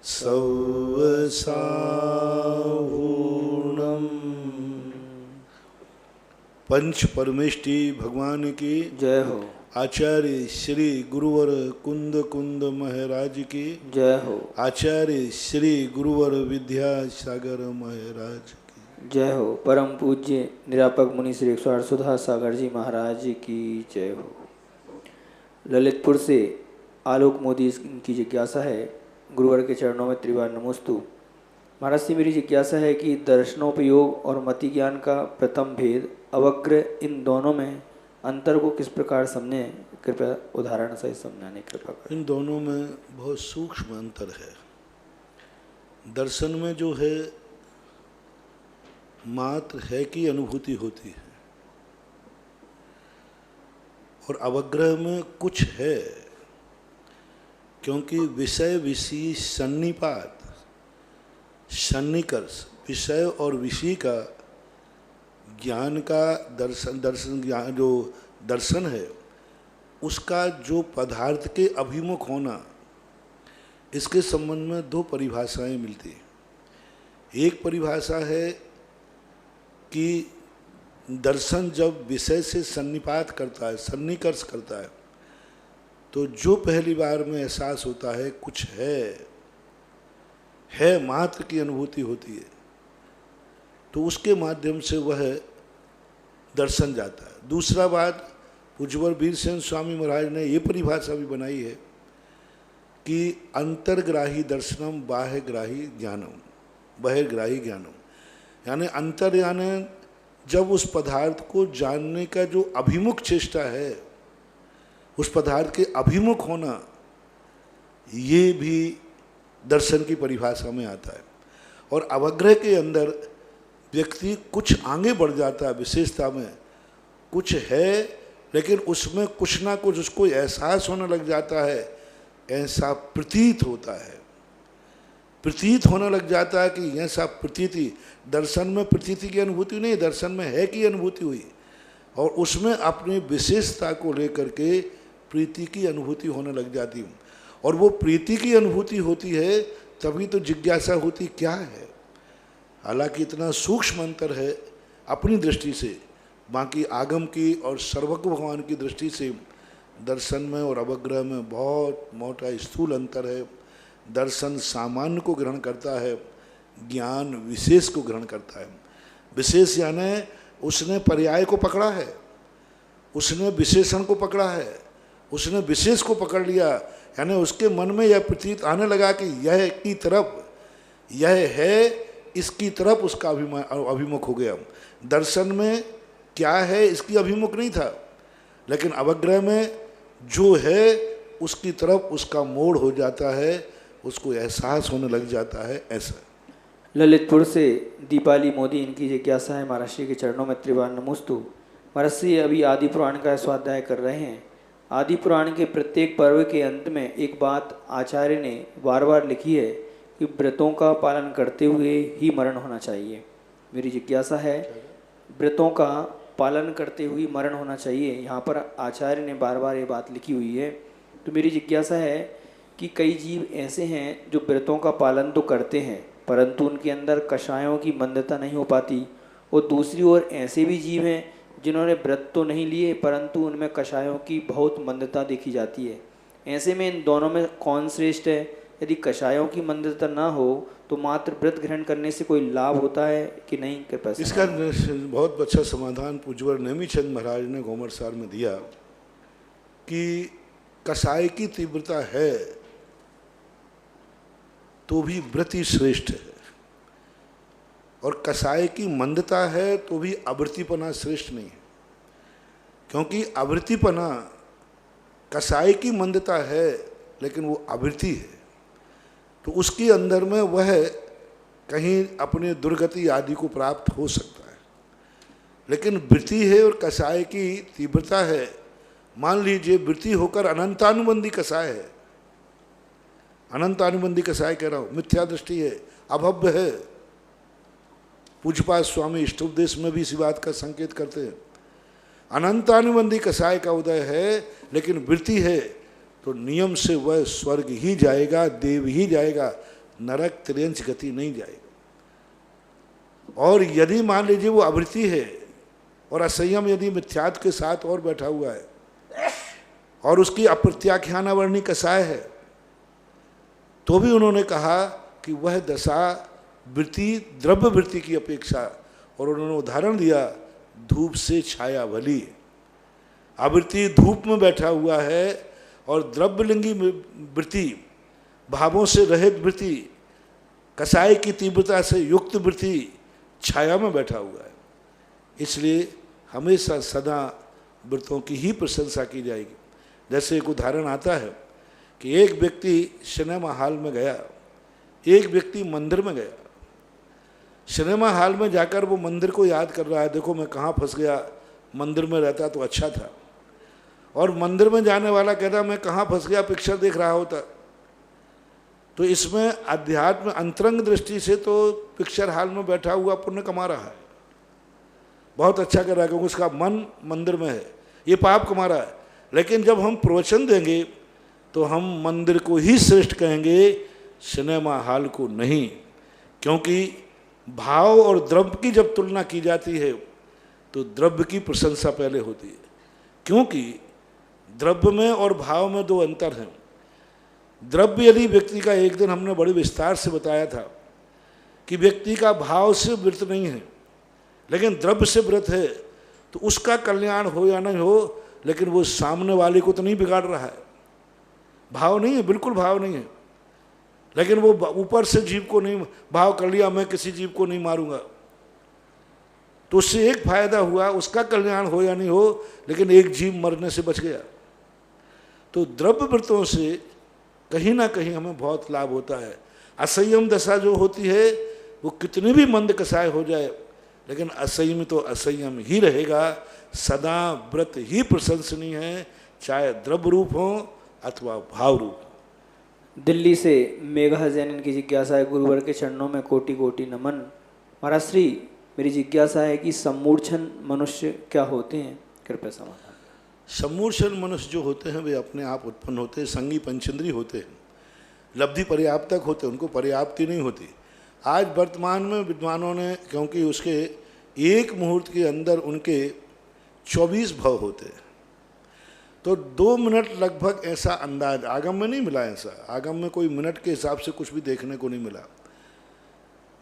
सौसाहूर्णम। पंच परमेष्टि भगवान की जय हो। आचार्य श्री गुरुवर कुंद कुंद महाराज की जय हो। आचार्य श्री गुरुवर विद्यासागर महाराज की जय हो। परम पूज्य निरापक मुनि श्री 108 सुधा सागर जी महाराज की जय हो। ललितपुर से आलोक मोदी की जिज्ञासा है, गुरुवर के चरणों में त्रिवार नमोस्तु। महाराज से मेरी जिज्ञासा है कि दर्शनोपयोग और मति ज्ञान का प्रथम भेद अवग्र, इन दोनों में अंतर को किस प्रकार समझे, कृपया उदाहरण सहित समझाने कृपा करें। इन दोनों में बहुत सूक्ष्म अंतर है। दर्शन में जो है मात्र है की अनुभूति होती है और अवग्रह में कुछ है, क्योंकि विषय विषय सन्निपात सन्निकर्ष विषय और विषय का ज्ञान का दर्शन ज्ञान जो दर्शन है उसका जो पदार्थ के अभिमुख होना, इसके संबंध में दो परिभाषाएं मिलती हैं। एक परिभाषा है कि दर्शन जब विषय से सन्निपात करता है, सन्निकर्ष करता है, तो जो पहली बार में एहसास होता है कुछ है मात्र की अनुभूति होती है, तो उसके माध्यम से वह दर्शन जाता है। दूसरा बात पूज्यवर वीरसेन स्वामी महाराज ने ये परिभाषा भी बनाई है कि अंतर्ग्राही दर्शनम बाह्यग्राही ज्ञानम बहिर्ग्राही ज्ञानम, यानी अंतर यानी जब उस पदार्थ को जानने का जो अभिमुख चेष्टा है, उस पदार्थ के अभिमुख होना, ये भी दर्शन की परिभाषा में आता है। और अवग्रह के अंदर व्यक्ति कुछ आगे बढ़ जाता है, विशेषता में कुछ है, लेकिन उसमें कुछ ना कुछ उसको एहसास होने लग जाता है, ऐसा प्रतीत होता है, प्रतीत होने लग जाता है कि ऐसा प्रतीति। दर्शन में प्रतीति की अनुभूति नहीं, दर्शन में है की अनुभूति हुई, और उसमें अपनी विशेषता को लेकर के प्रीति की अनुभूति होने लग जाती है। और वो प्रीति की अनुभूति होती है तभी तो जिज्ञासा होती क्या है। हालांकि इतना सूक्ष्म अंतर है अपनी दृष्टि से, बाकी आगम की और सर्वज्ञ भगवान की दृष्टि से दर्शन में और अवग्रह में बहुत मोटा स्थूल अंतर है। दर्शन सामान्य को ग्रहण करता है, ज्ञान विशेष को ग्रहण करता है। विशेष यानी उसने पर्याय को पकड़ा है, उसने विशेषण को पकड़ा है, उसने विशेष को पकड़ लिया, यानी उसके मन में यह प्रतीत आने लगा कि यह की तरफ यह है, इसकी तरफ उसका अभिमुख हो गया। दर्शन में क्या है इसकी अभिमुख नहीं था, लेकिन अवग्रह में जो है उसकी तरफ उसका मोड़ हो जाता है, उसको एहसास होने लग जाता है। ऐसा ललितपुर से दीपाली मोदी, इनकी जिज्ञासा है, महाराज श्री के चरणों में त्रिवार नमोस्तु। महाराज श्री अभी आदि पुराण का स्वाध्याय कर रहे हैं। आदि पुराण के प्रत्येक पर्व के अंत में एक बात आचार्य ने बार बार लिखी है कि व्रतों का पालन करते हुए ही मरण होना चाहिए। मेरी जिज्ञासा है, व्रतों का पालन करते हुए मरण होना चाहिए, यहाँ पर आचार्य ने बार बार ये बात लिखी हुई है। तो मेरी जिज्ञासा है कि कई जीव ऐसे हैं जो व्रतों का पालन तो करते हैं परंतु उनके अंदर कषायों की मंदता नहीं हो पाती, और दूसरी ओर ऐसे भी जीव हैं जिन्होंने व्रत तो नहीं लिए परंतु उनमें कषायों की बहुत मंदता देखी जाती है। ऐसे में इन दोनों में कौन श्रेष्ठ है? यदि कषायों की मंदता ना हो तो मात्र व्रत ग्रहण करने से कोई लाभ होता है कि नहीं? कृपया इसका बहुत अच्छा समाधान पूज्यवर नेमीचंद महाराज ने घोमरसार में दिया कि कषाय की तीव्रता है तो भी व्रत ही श्रेष्ठ है, और कषाय की मंदता है तो भी आवृत्तिपना श्रेष्ठ नहीं है। क्योंकि आवृत्तिपना, कषाय की मंदता है लेकिन वो आवृत्ति है, तो उसके अंदर में वह कहीं अपने दुर्गति आदि को प्राप्त हो सकता है। लेकिन वृत्ति है और कषाय की तीव्रता है। मान लीजिए वृत्ति होकर अनंतानुबंधी कषाय है, अनंतानुबंधी कषाय कह रहा हूँ, मिथ्या दृष्टि है, अभव्य है। पूज्यपाद स्वामी इष्टोपदेश में भी इसी बात का संकेत करते हैं। अनंतानुबंधी कषाय का उदय है लेकिन वृत्ति है तो नियम से वह स्वर्ग ही जाएगा, देव ही जाएगा, नरक त्रियंच गति नहीं जाएगा। और यदि मान लीजिए वो आवृत्ति है और असंयम यदि मिथ्यात्व के साथ और बैठा हुआ है और उसकी अप्रत्याख्यानावर्णी कसाय है, तो भी उन्होंने कहा कि वह दशा वृत्ति द्रव्य वृत्ति की अपेक्षा, और उन्होंने उदाहरण दिया धूप से छाया भली। आवृत्ति धूप में बैठा हुआ है और द्रव्यलिंगी वृत्ति, भावों से रहित वृत्ति, कसाय की तीव्रता से युक्त वृत्ति छाया में बैठा हुआ है। इसलिए हमेशा सदा व्रतों की ही प्रशंसा की जाएगी। जैसे एक उदाहरण आता है कि एक व्यक्ति सिनेमा हॉल में गया, एक व्यक्ति मंदिर में गया। सिनेमा हॉल में जाकर वो मंदिर को याद कर रहा है, देखो मैं कहाँ फंस गया, मंदिर में रहता तो अच्छा था। और मंदिर में जाने वाला कहता मैं कहाँ फंस गया, पिक्चर देख रहा होता। तो इसमें अध्यात्म अंतरंग दृष्टि से तो पिक्चर हॉल में बैठा हुआ पुण्य कमा रहा है, बहुत अच्छा कर रहा है, क्योंकि उसका मन मंदिर में है, ये पाप कमा रहा है। लेकिन जब हम प्रवचन देंगे तो हम मंदिर को ही श्रेष्ठ कहेंगे, सिनेमा हॉल को नहीं। क्योंकि भाव और द्रव्य की जब तुलना की जाती है तो द्रव्य की प्रशंसा पहले होती है, क्योंकि द्रव्य में और भाव में दो अंतर हैं। द्रव्य यदि व्यक्ति का, एक दिन हमने बड़े विस्तार से बताया था कि व्यक्ति का भाव से व्रत नहीं है लेकिन द्रव्य से व्रत है, तो उसका कल्याण हो या नहीं हो, लेकिन वो सामने वाले को तो नहीं बिगाड़ रहा है। भाव नहीं है, बिल्कुल भाव नहीं है, लेकिन वो ऊपर से जीव को नहीं भाव कर लिया, मैं किसी जीव को नहीं मारूंगा, तो उससे एक फायदा हुआ, उसका कल्याण हो या नहीं हो, लेकिन एक जीव मरने से बच गया। तो द्रव्य व्रतों से कहीं ना कहीं हमें बहुत लाभ होता है। असंयम दशा जो होती है वो कितनी भी मंद कसाय हो जाए, लेकिन असंयम तो असंयम ही रहेगा। सदा व्रत ही प्रशंसनीय है, चाहे द्रव्य रूप हो अथवा भाव रूप। दिल्ली से मेघा जैन, इनकी जिज्ञासा है, गुरुवर के चरणों में कोटि कोटि नमन। महाराज श्री, मेरी जिज्ञासा है कि सम्मूढ़ मनुष्य क्या होते हैं, कृपया समाधान। सम्मूढ़ मनुष्य जो होते हैं वे अपने आप उत्पन्न होते हैं, संगी पंचेंद्री होते हैं, लब्धि पर्याप्तक होते हैं, उनको पर्याप्ति नहीं होती। आज वर्तमान में विद्वानों ने, क्योंकि उसके एक मुहूर्त के अंदर उनके 24 भव होते हैं, तो 2 मिनट लगभग ऐसा अंदाज आगम में नहीं मिला। ऐसा आगम में कोई मिनट के हिसाब से कुछ भी देखने को नहीं मिला।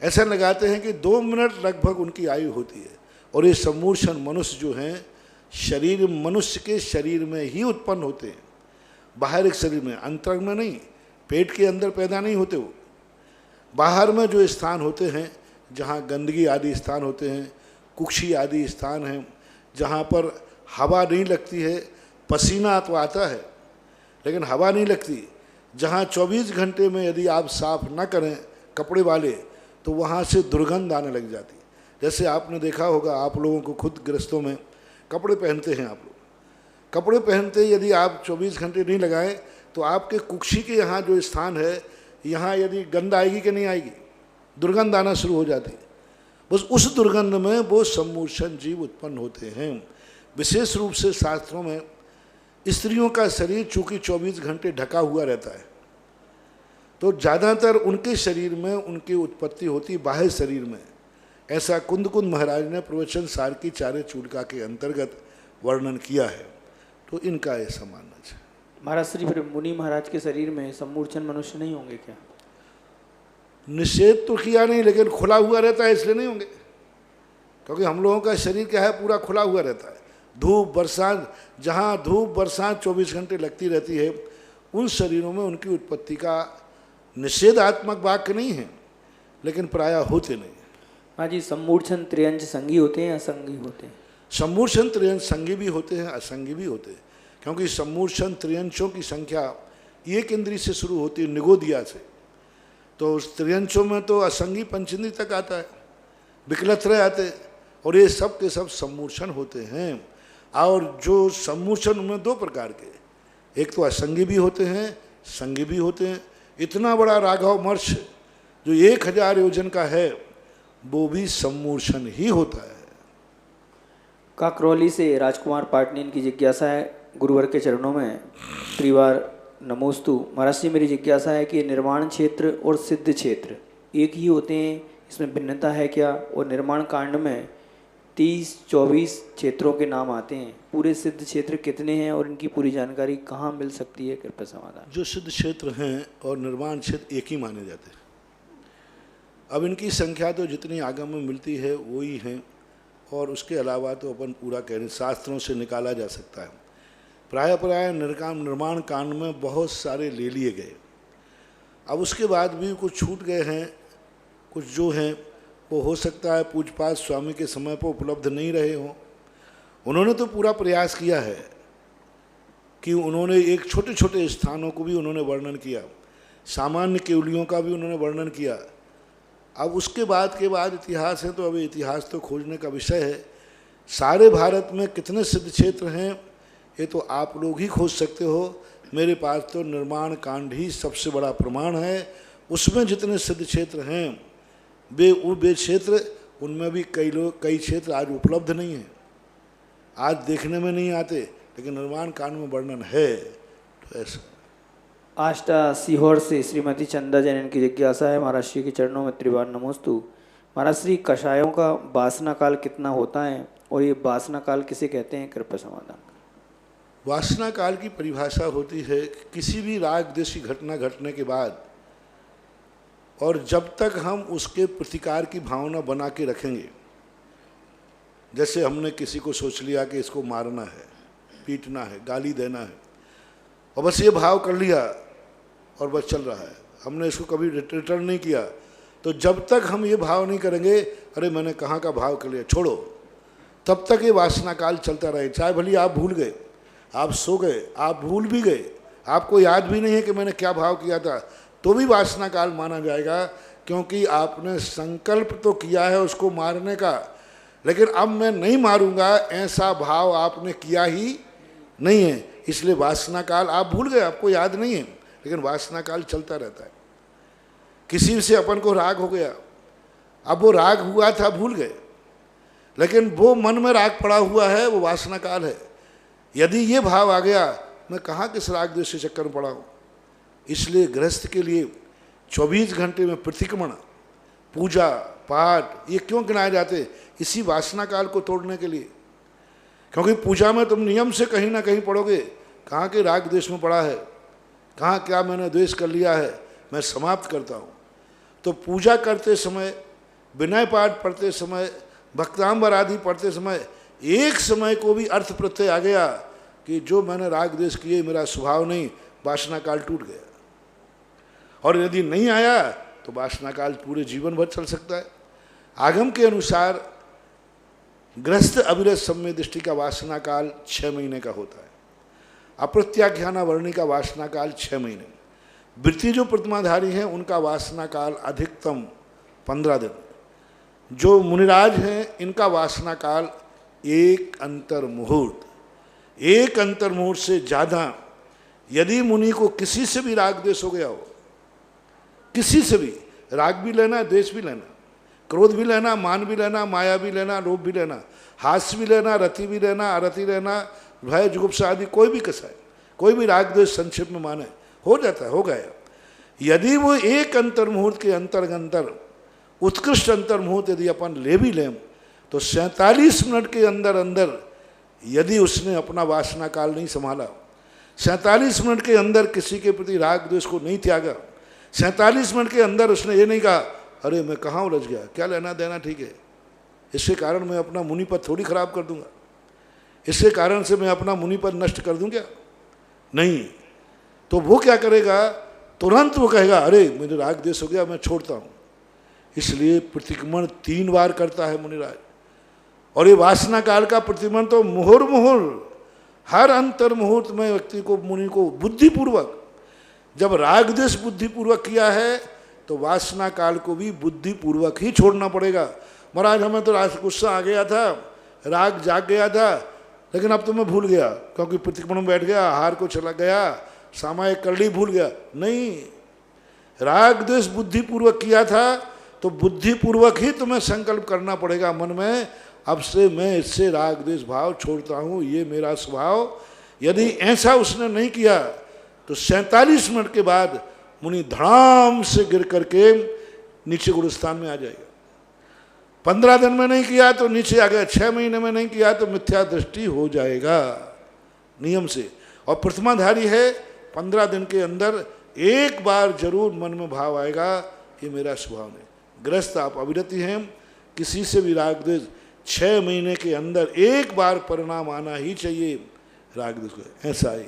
ऐसा लगाते हैं कि 2 मिनट लगभग उनकी आयु होती है। और ये सम्मूढ़ मनुष्य जो हैं, शरीर मनुष्य के शरीर में ही उत्पन्न होते हैं, बाहर एक शरीर में, अंतरंग में नहीं, पेट के अंदर पैदा नहीं होते। वो बाहर में जो स्थान होते हैं, जहाँ गंदगी आदि स्थान होते हैं, कुक्षी आदि स्थान हैं, जहाँ पर हवा नहीं लगती है, पसीना तो आता है लेकिन हवा नहीं लगती, जहाँ 24 घंटे में यदि आप साफ न करें कपड़े वाले तो वहाँ से दुर्गंध आने लग जाती। जैसे आपने देखा होगा, आप लोगों को खुद गृहस्थों में कपड़े पहनते हैं, आप लोग कपड़े पहनते यदि आप 24 घंटे नहीं लगाएं तो आपके कुक्षी के यहाँ जो स्थान है, यहाँ यदि गंध आएगी कि नहीं आएगी, दुर्गंध आना शुरू हो जाती है। बस उस दुर्गंध में वो सम्मूढ़ जीव उत्पन्न होते हैं। विशेष रूप से शास्त्रों में स्त्रियों का शरीर चूँकि 24 घंटे ढका हुआ रहता है, तो ज़्यादातर उनके शरीर में उनकी उत्पत्ति होती बाह्य शरीर में। ऐसा कुंद महाराज ने प्रवचन सार की चारे चूड़का के अंतर्गत वर्णन किया है। तो इनका ऐसा मानना है। महाराज श्री, फिर मुनि महाराज के शरीर में सम्मूढ़ मनुष्य नहीं होंगे क्या? निषेध तो किया नहीं, लेकिन खुला हुआ रहता है इसलिए नहीं होंगे, क्योंकि हम लोगों का शरीर क्या है, पूरा खुला हुआ रहता है। धूप बरसात, जहाँ धूप बरसात 24 घंटे लगती रहती है, उन शरीरों में उनकी उत्पत्ति का निषेधात्मक वाक्य नहीं है, लेकिन प्रायः होते नहीं। हाँ जी, सम्मूढ़ त्रियंच संगी होते हैं, असंगी होते हैं? सम्मूढ़ त्रियंच संगी भी होते हैं, असंगी भी होते हैं, क्योंकि सम्मूढ़ त्रियंचों की संख्या एक इंद्री से शुरू होती है, निगोदिया से। तो उस त्रियंचों में तो असंगी पंचेंद्री तक आता है, विकलत्रय आते, और ये सब के सब सम्मूढ़ होते हैं। और जो सम्मूढ़ में 2 प्रकार के, एक तो असंगी भी होते हैं, संगी भी होते हैं। इतना बड़ा राघव मर्ष जो 1000 योजन का है, वो भी सम्मूढ़ ही होता है। काकरौली से राजकुमार पाटनी, इनकी जिज्ञासा है, गुरुवर के चरणों में त्रिवार नमोस्तु। महाराज जी मेरी जिज्ञासा है कि निर्माण क्षेत्र और सिद्ध क्षेत्र एक ही होते हैं, इसमें भिन्नता है क्या? और निर्माण कांड में 30-24 क्षेत्रों के नाम आते हैं, पूरे सिद्ध क्षेत्र कितने हैं और इनकी पूरी जानकारी कहाँ मिल सकती है? कृपया समाधान। जो सिद्ध क्षेत्र हैं और निर्माण क्षेत्र एक ही माने जाते हैं। अब इनकी संख्या तो जितनी आगम में मिलती है वो ही है, और उसके अलावा तो अपन पूरा कहने शास्त्रों से निकाला जा सकता है। प्राय निर्माण कांड में बहुत सारे ले लिए गए। अब उसके बाद भी कुछ छूट गए हैं, कुछ जो हैं वो हो सकता है पूजपाठ स्वामी के समय पर उपलब्ध नहीं रहे हों। उन्होंने तो पूरा प्रयास किया है कि उन्होंने एक छोटे छोटे स्थानों को भी उन्होंने वर्णन किया, सामान्य केवलियों का भी उन्होंने वर्णन किया। अब उसके बाद इतिहास है, तो अभी इतिहास तो खोजने का विषय है। सारे भारत में कितने सिद्ध क्षेत्र हैं ये तो आप लोग ही खोज सकते हो। मेरे पास तो निर्माण कांड ही सबसे बड़ा प्रमाण है। उसमें जितने सिद्ध क्षेत्र हैं वे क्षेत्र, उनमें भी कई क्षेत्र आज उपलब्ध नहीं हैं, आज देखने में नहीं आते, लेकिन निर्माण कांड में वर्णन है। तो ऐसा आष्टा सीहोर से श्रीमती चंदा जैन, इनकी जिज्ञासा है। महाराज श्री के चरणों में त्रिवार नमोस्तु। महाराज श्री, कषायों का वासना काल कितना होता है और ये वासना काल किसे कहते हैं? कृपया समाधान। वासना काल की परिभाषा होती है कि किसी भी राग द्वेष की घटना घटने के बाद और जब तक हम उसके प्रतिकार की भावना बना के रखेंगे, जैसे हमने किसी को सोच लिया कि इसको मारना है, पीटना है, गाली देना है, और बस ये भाव कर लिया और बस चल रहा है, हमने इसको कभी रिटर्न नहीं किया, तो जब तक हम ये भाव नहीं करेंगे अरे मैंने कहाँ का भाव कर लिया, छोड़ो, तब तक ये वासना काल चलता रहे। चाहे भली आप भूल गए, आप सो गए, आप भूल भी गए, आपको याद भी नहीं है कि मैंने क्या भाव किया था, तो भी वासना काल माना जाएगा, क्योंकि आपने संकल्प तो किया है उसको मारने का, लेकिन अब मैं नहीं मारूंगा ऐसा भाव आपने किया ही नहीं है, इसलिए वासना काल आप भूल गए, आपको याद नहीं है, लेकिन वासना काल चलता रहता है। किसी से अपन को राग हो गया, अब वो राग हुआ था भूल गए, लेकिन वो मन में राग पड़ा हुआ है, वो वासना काल है। यदि ये भाव आ गया मैं कहाँ किस राग द्वेष के चक्कर में पड़ा हूँ, इसलिए गृहस्थ के लिए 24 घंटे में प्रतिक्रमण, पूजा पाठ ये क्यों गिनाए जाते? इसी वासना काल को तोड़ने के लिए। क्योंकि पूजा में तुम नियम से कहीं ना कहीं पढ़ोगे कहाँ के राग द्वेष में पड़ा है, कहाँ क्या मैंने द्वेष कर लिया है, मैं समाप्त करता हूँ। तो पूजा करते समय, विनय पाठ पढ़ते समय, भक्तांबर आदि पढ़ते समय एक समय को भी अर्थ प्रत्यय आ गया कि जो मैंने राग द्वेष किए मेरा स्वभाव नहीं, वासना काल टूट गया। और यदि नहीं आया तो वासना काल पूरे जीवन भर चल सकता है। आगम के अनुसार गृहस्थ अविरत सम्य दृष्टि का वासना काल 6 महीने का होता है। अप्रत्याख्याना वर्णी का वासना काल 6 महीने। वृत्ति जो प्रतिमाधारी हैं उनका वासना काल अधिकतम 15 दिन। जो मुनिराज हैं इनका वासना काल एक अंतर मुहूर्त, एक अंतर मुहूर्त से ज़्यादा। यदि मुनि को किसी से भी राग द्वेष हो गया हो, किसी से भी, राग भी लेना द्वेष भी लेना, क्रोध भी लेना, मान भी लेना, माया भी लेना, लोभ भी लेना, हास्य भी लेना, रति भी लेना, अरति लेना, भय जुगुप्सा आदि कोई भी कसा है, कोई भी राग द्वेष संक्षेप में माने, हो जाता है, हो गया। यदि वो एक अंतर मुहूर्त के अंतर उत्कृष्ट अंतर मुहूर्त यदि अपन ले भी लें तो 47 मिनट के अंदर अंदर यदि उसने अपना वासना काल नहीं संभाला, 47 मिनट के अंदर किसी के प्रति राग द्वेष को नहीं त्यागा, 47 मिनट के अंदर उसने ये नहीं कहा अरे मैं कहाँ उलझ गया, क्या लेना देना ठीक है, इसके कारण मैं अपना मुनिपद थोड़ी खराब कर दूंगा, इसके कारण से मैं अपना मुनिपद नष्ट कर दूं क्या? नहीं। तो वो क्या करेगा, तुरंत वो कहेगा अरे मुझे राग द्वेष हो गया, मैं छोड़ता हूँ। इसलिए प्रतिक्रमण 3 बार करता है मुनिराज। और ये वासना काल का प्रतिक्रमण तो मुहुर्मुहुर, हर अंतर मुहूर्त में व्यक्ति को, मुनि को बुद्धिपूर्वक, जब राग द्वेष बुद्धिपूर्वक किया है तो वासना काल को भी बुद्धिपूर्वक ही छोड़ना पड़ेगा। महाराज हमें तो गुस्सा आ गया था, राग जाग गया था, लेकिन अब तो मैं भूल गया क्योंकि प्रतिक्रमण में बैठ गया, आहार को चला गया, सामायिक करली भूल गया। नहीं, राग द्वेष बुद्धिपूर्वक किया था तो बुद्धिपूर्वक ही तुम्हें संकल्प करना पड़ेगा मन में, अब से मैं इससे राग द्वेष भाव छोड़ता हूँ, ये मेरा स्वभाव। यदि ऐसा उसने नहीं किया तो 47 मिनट के बाद मुनि धड़ाम से गिर करके नीचे गुरुस्थान में आ जाएगा। 15 दिन में नहीं किया तो नीचे आ गया, 6 महीने में नहीं किया तो मिथ्या दृष्टि हो जाएगा नियम से। और प्रथमाधारी है, 15 दिन के अंदर एक बार जरूर मन में भाव आएगा ये मेरा स्वभाव नहीं। ग्रस्त आप अविरति हैं, किसी से भी राग द्वेष 6 महीने के अंदर एक बार परिणाम आना ही चाहिए राग द्वेष को। ऐसा ही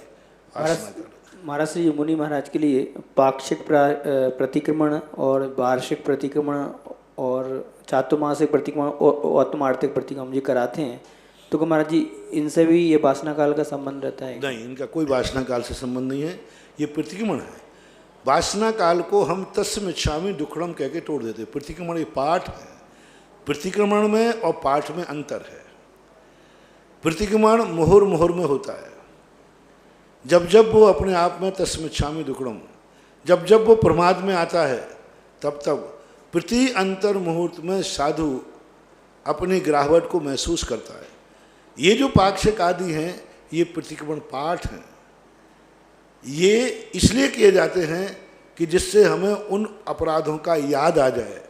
महाराज श्री मुनि महाराज के लिए पाक्षिक प्रतिक्रमण और वार्षिक प्रतिक्रमण और चातुर्मासिक प्रतिक्रमण और आत्मार्थिक प्रतिक्रमण जी कराते हैं, तो क्या महाराज जी इनसे भी ये वासना काल का संबंध रहता है? नहीं, इनका कोई वासना काल से संबंध नहीं है, ये प्रतिक्रमण है। वासना काल को हम तस्मिच्छामि दुक्कडम कह के तोड़ देते। प्रतिक्रमण ये पाठ है, प्रतिक्रमण में और पाठ में अंतर है। प्रतिक्रमण मुहुर में होता है, जब जब वो अपने आप में तस्मिच्छामि दुक्कडम, जब जब वो प्रमाद में आता है तब तब प्रति अंतर मुहूर्त में साधु अपनी गिरावट को महसूस करता है। ये जो पाक्षिक आदि हैं ये प्रतिक्रमण पाठ हैं, ये इसलिए किए जाते हैं कि जिससे हमें उन अपराधों का याद आ जाए।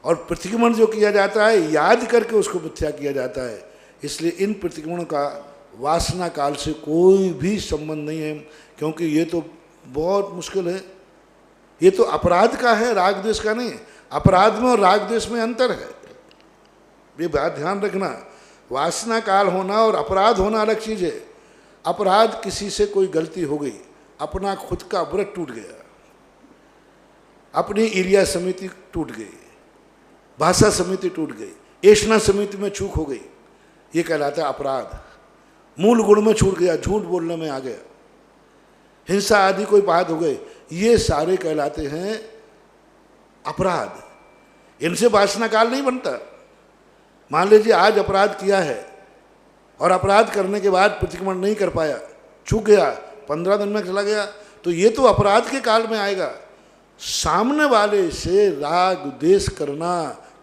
और प्रतिक्रमण जो किया जाता है याद करके उसको मिथ्या किया जाता है। इसलिए इन प्रतिक्रमणों का वासना काल से कोई भी संबंध नहीं है, क्योंकि ये तो बहुत मुश्किल है। ये तो अपराध का है, राग द्वेष का नहीं। अपराध में और राग द्वेष में अंतर है, ये बात ध्यान रखना। वासना काल होना और अपराध होना अलग चीज़ है। अपराध किसी से कोई गलती हो गई, अपना खुद का व्रत टूट गया, अपनी एरिया समिति टूट गई, भाषा समिति टूट गई, ऐष्णा समिति में चूक हो गई, ये कहलाता है अपराध। मूल गुण में छूट गया, झूठ बोलने में आ गया, हिंसा आदि कोई बात हो गई, ये सारे कहलाते हैं अपराध। इनसे वासना काल नहीं बनता। मान लीजिए आज अपराध किया है और अपराध करने के बाद प्रतिक्रमण नहीं कर पाया, चूक गया, 15 दिन में चला गया, तो ये तो अपराध के काल में आएगा। सामने वाले से राग द्वेष करना,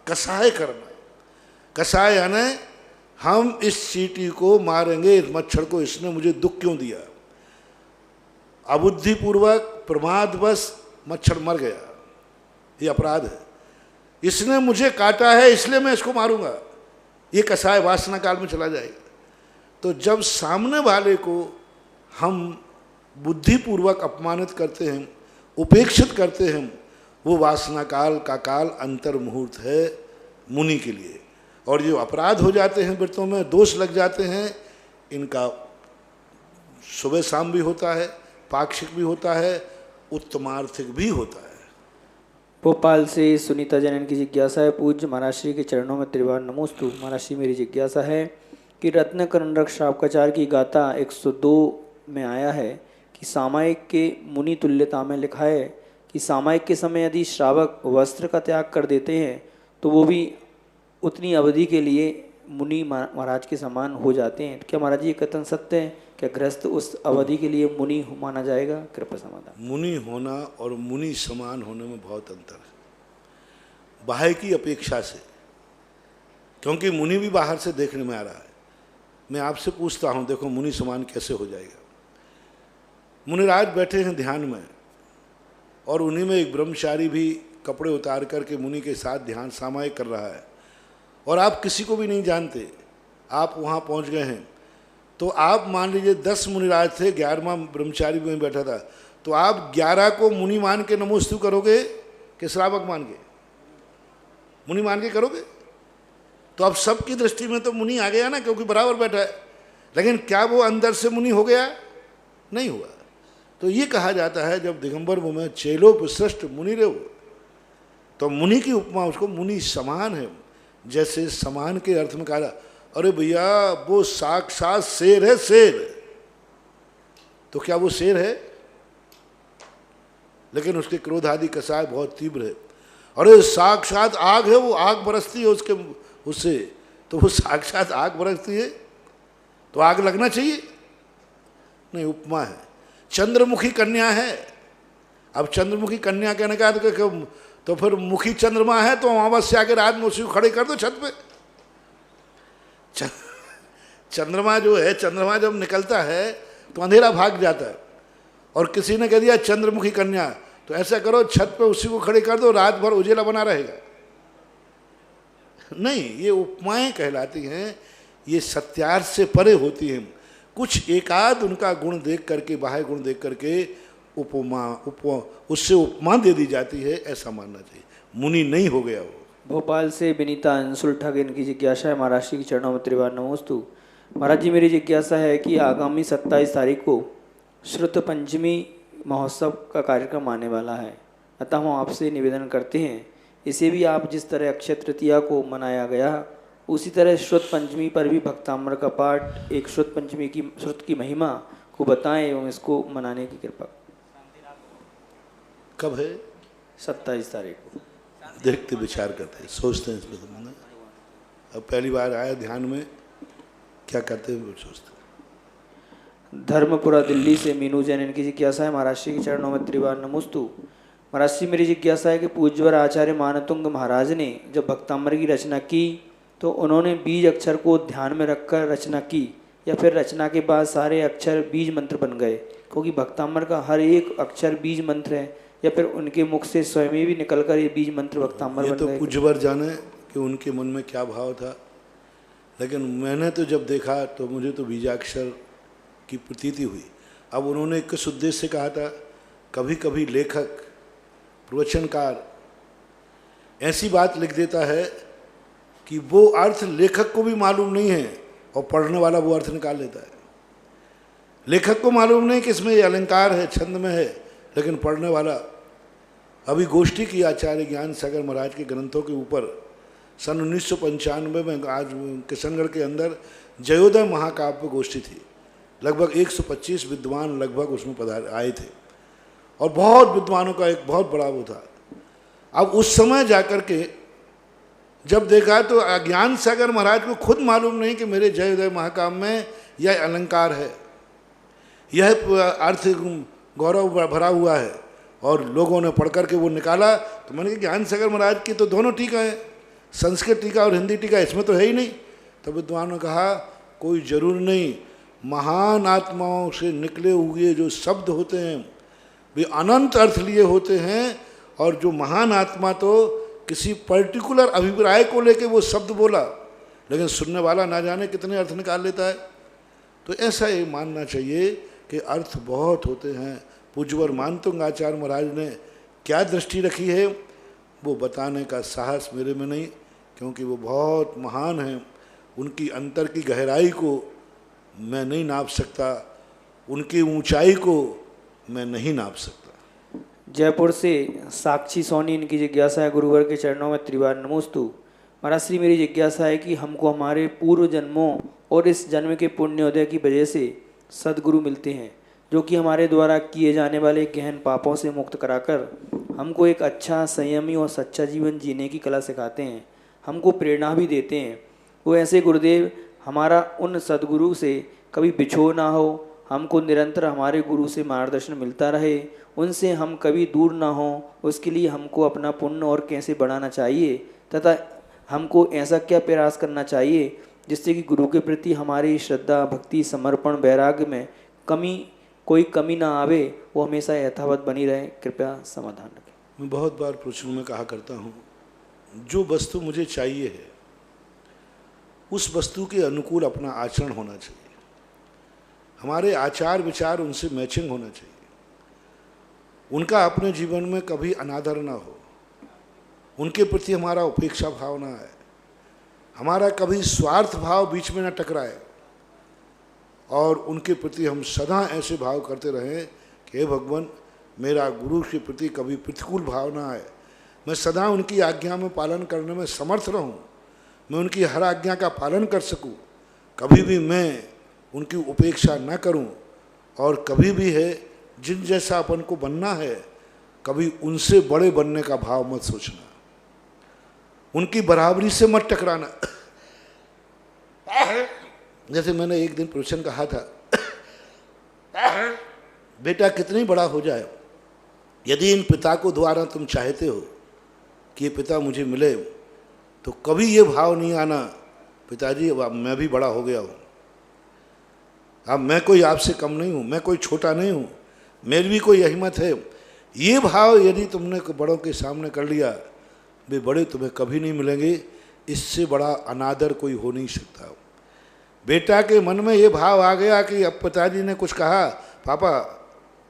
कसाय करना। कसाय यानी हम इस चींटी को मारेंगे, इस मच्छर को, इसने मुझे दुख क्यों दिया। अबुद्धिपूर्वक प्रमादवश मच्छर मर गया, ये अपराध है। इसने मुझे काटा है इसलिए मैं इसको मारूंगा, ये कसाय वासना काल में चला जाएगा। तो जब सामने वाले को हम बुद्धिपूर्वक अपमानित करते हैं, उपेक्षित करते हैं, वो वासना काल का काल अंतर मुहूर्त है मुनि के लिए। और जो अपराध हो जाते हैं व्रतों में, दोष लग जाते हैं, इनका सुबह शाम भी होता है, पाक्षिक भी होता है, उत्तमार्थिक भी होता है। भोपाल से सुनीता जनन की जिज्ञासा है, पूज्य महाराज श्री के चरणों में त्रिवार नमोस्तु। महाराज श्री मेरी जिज्ञासा है कि रत्न करणरक श्रावकाचार्य की गाथा 102 में आया है कि सामायिक के मुनि तुल्यता में लिखा है कि सामायिक के समय यदि श्रावक वस्त्र का त्याग कर देते हैं तो वो भी उतनी अवधि के लिए मुनि महाराज के समान हो जाते हैं। क्या महाराज जी ये कथन सत्य है? क्या गृहस्थ उस अवधि के लिए मुनि माना जाएगा? कृपया समाधान। मुनि होना और मुनि समान होने में बहुत अंतर है बाह्य की अपेक्षा से, क्योंकि मुनि भी बाहर से देखने में आ रहा है। मैं आपसे पूछता हूँ, देखो मुनि समान कैसे हो जाएगा। मुनिराज बैठे हैं ध्यान में और उन्हीं में एक ब्रह्मचारी भी कपड़े उतार करके मुनि के साथ ध्यान सामायिक कर रहा है, और आप किसी को भी नहीं जानते, आप वहाँ पहुँच गए हैं। तो आप मान लीजिए 10 मुनिराज थे, 11वां ब्रह्मचारी वहीं बैठा था, तो आप 11 को मुनि मान के नमोस्तु करोगे कि श्रावक मान के? मुनि मान के करोगे? तो अब सबकी दृष्टि में तो मुनि आ गया ना, क्योंकि बराबर बैठा है। लेकिन क्या वो अंदर से मुनि हो गया? नहीं हुआ। तो ये कहा जाता है जब दिगंबर में चेलोपसृष्ट मुनि रे हो, तो मुनि की उपमा उसको मुनि समान है। जैसे समान के अर्थ में कहा, अरे भैया वो साक्षात शेर है, शेर। तो क्या वो शेर है? लेकिन उसके क्रोध आदि कसाय बहुत तीव्र है। अरे साक्षात आग है, वो आग बरसती है उससे, तो वो साक्षात आग बरसती है, तो आग लगना चाहिए? नहीं, उपमा है। चंद्रमुखी कन्या है। अब चंद्रमुखी कन्या कहने का तो फिर मुखी चंद्रमा है, तो अमावस्या के रात में उसी को खड़े कर दो छत पे। चंद्रमा जो है, चंद्रमा जब निकलता है तो अंधेरा भाग जाता है, और किसी ने कह दिया चंद्रमुखी कन्या, तो ऐसा करो छत पे उसी को खड़े कर दो, रात भर उजेला बना रहेगा। नहीं, ये उपमाएं कहलाती हैं, ये सत्यार्थ से परे होती हैं। कुछ एकाध उनका गुण देख करके, बाह्य गुण देख करके उससे उपमा दे दी जाती है, ऐसा मानना चाहिए। मुनि नहीं हो गया वो। भोपाल से विनीता अंशुल ठग इनकी जिज्ञासा है, महाराज श्री के चरणों में त्रिवार नमोस्तु। महाराज जी, मेरी जिज्ञासा है कि आगामी 27 तारीख को श्रुत पंचमी महोत्सव का कार्यक्रम आने वाला है, अतः हम आपसे निवेदन करते हैं इसे भी आप जिस तरह अक्षय तृतीया को मनाया गया उसी तरह श्रुत पंचमी पर भी भक्ताम्र का पाठ, एक श्रुत पंचमी की श्रुत की महिमा को बताएं एवं इसको मनाने की कृपा। कब है? 27 तारीख को। देखते विचार करते हैं, सोचते हैं इसमें। अब पहली बार आया ध्यान में, क्या करते हैं वो सोचते हैं। धर्मपुरा दिल्ली से मीनू जैन इनकी जिज्ञासा है, महाराज श्री के चरणों में त्रिवार नमोस्तु। महाराज श्री, मेरी जिज्ञासा है कि पूज्यवर आचार्य मानतुंग महाराज ने जब भक्ताम्र की रचना की तो उन्होंने बीज अक्षर को ध्यान में रखकर रचना की, या फिर रचना के बाद सारे अक्षर बीज मंत्र बन गए? क्योंकि भक्ताम्र का हर एक अक्षर बीज मंत्र है, या फिर उनके मुख से स्वयं भी निकलकर ये बीज मंत्र भक्ताम्र बन गए? ये तो पूज्यवर जाने कि उनके मन में क्या भाव था, लेकिन मैंने तो जब देखा तो मुझे तो बीजाक्षर की प्रतीति हुई। अब उन्होंने किस उद्देश्य से कहा था? कभी कभी लेखक, प्रवचनकार ऐसी बात लिख देता है कि वो अर्थ लेखक को भी मालूम नहीं है और पढ़ने वाला वो अर्थ निकाल लेता है। लेखक को मालूम नहीं कि इसमें ये अलंकार है, छंद में है, लेकिन पढ़ने वाला। अभी गोष्ठी की आचार्य ज्ञान सागर महाराज के ग्रंथों के ऊपर सन 1995 में आज किशनगढ़ के अंदर जयोदय महाकाव्य गोष्ठी थी। लगभग 125 विद्वान लगभग उसमें आए थे और बहुत विद्वानों का एक बहुत बड़ा वो था। अब उस समय जाकर के जब देखा तो ज्ञान सागर महाराज को खुद मालूम नहीं कि मेरे जयोदय महाकाव्य में यह अलंकार है, यह अर्थ गौरव भरा हुआ है, और लोगों ने पढ़ करके वो निकाला। तो मैंने कहा ज्ञान सागर महाराज की तो दोनों टीका है, संस्कृत टीका और हिंदी टीका, इसमें तो है ही नहीं। तो विद्वानों ने कहा कोई जरूर नहीं, महान आत्माओं से निकले हुए जो शब्द होते हैं वे अनंत अर्थ लिए होते हैं, और जो महान आत्मा तो किसी पर्टिकुलर अभिप्राय को लेके वो शब्द बोला, लेकिन सुनने वाला ना जाने कितने अर्थ निकाल लेता है। तो ऐसा ही मानना चाहिए कि अर्थ बहुत होते हैं। पूज्यवर मानतुंग आचार्य महाराज ने क्या दृष्टि रखी है वो बताने का साहस मेरे में नहीं, क्योंकि वो बहुत महान हैं। उनकी अंतर की गहराई को मैं नहीं नाप सकता, उनकी ऊंचाई को मैं नहीं नाप सकता। जयपुर से साक्षी सोनी इनकी जिज्ञासा है, गुरुवर के चरणों में त्रिवार नमोस्तु। महाराज श्री, मेरी जिज्ञासा है कि हमको हमारे पूर्व जन्मों और इस जन्म के पुण्योदय की वजह से सद्गुरु मिलते हैं, जो कि हमारे द्वारा किए जाने वाले गहन पापों से मुक्त कराकर हमको एक अच्छा, संयमी और सच्चा जीवन जीने की कला सिखाते हैं, हमको प्रेरणा भी देते हैं। वो ऐसे गुरुदेव हमारा उन सद्गुरु से कभी बिछो ना हो, हमको निरंतर हमारे गुरु से मार्गदर्शन मिलता रहे, उनसे हम कभी दूर ना हो, उसके लिए हमको अपना पुण्य और कैसे बढ़ाना चाहिए, तथा हमको ऐसा क्या प्रयास करना चाहिए जिससे कि गुरु के प्रति हमारी श्रद्धा, भक्ति, समर्पण, वैराग्य में कोई कमी ना आवे, वो हमेशा यथावत बनी रहे। कृपया समाधान रखें। मैं बहुत बार प्रश्नों में कहा करता हूँ, जो वस्तु मुझे चाहिए है उस वस्तु के अनुकूल अपना आचरण होना चाहिए, हमारे आचार विचार उनसे मैचिंग होना चाहिए, उनका अपने जीवन में कभी अनादर ना हो, उनके प्रति हमारा उपेक्षा भाव ना है, हमारा कभी स्वार्थ भाव बीच में ना टकराए, और उनके प्रति हम सदा ऐसे भाव करते रहें कि हे भगवान, मेरा गुरु के प्रति कभी प्रतिकूल भाव ना आए, मैं सदा उनकी आज्ञा में पालन करने में समर्थ रहूं, मैं उनकी हर आज्ञा का पालन कर सकूं, कभी भी मैं उनकी उपेक्षा न करूं, और कभी भी है जिन जैसा अपन को बनना है कभी उनसे बड़े बनने का भाव मत सोचना, उनकी बराबरी से मत टकराना। जैसे मैंने एक दिन प्रवचन कहा था, बेटा कितनी बड़ा हो जाए, यदि इन पिता को द्वारा तुम चाहते हो कि ये पिता मुझे मिले, तो कभी ये भाव नहीं आना पिताजी अब मैं भी बड़ा हो गया हूँ, अब मैं कोई आपसे कम नहीं हूँ, मैं कोई छोटा नहीं हूँ, मेरी भी कोई हिम्मत है। ये भाव यदि तुमने बड़ों के सामने कर लिया, वे बड़े तुम्हें कभी नहीं मिलेंगे, इससे बड़ा अनादर कोई हो नहीं सकता। बेटा के मन में ये भाव आ गया कि अब पिताजी ने कुछ कहा, पापा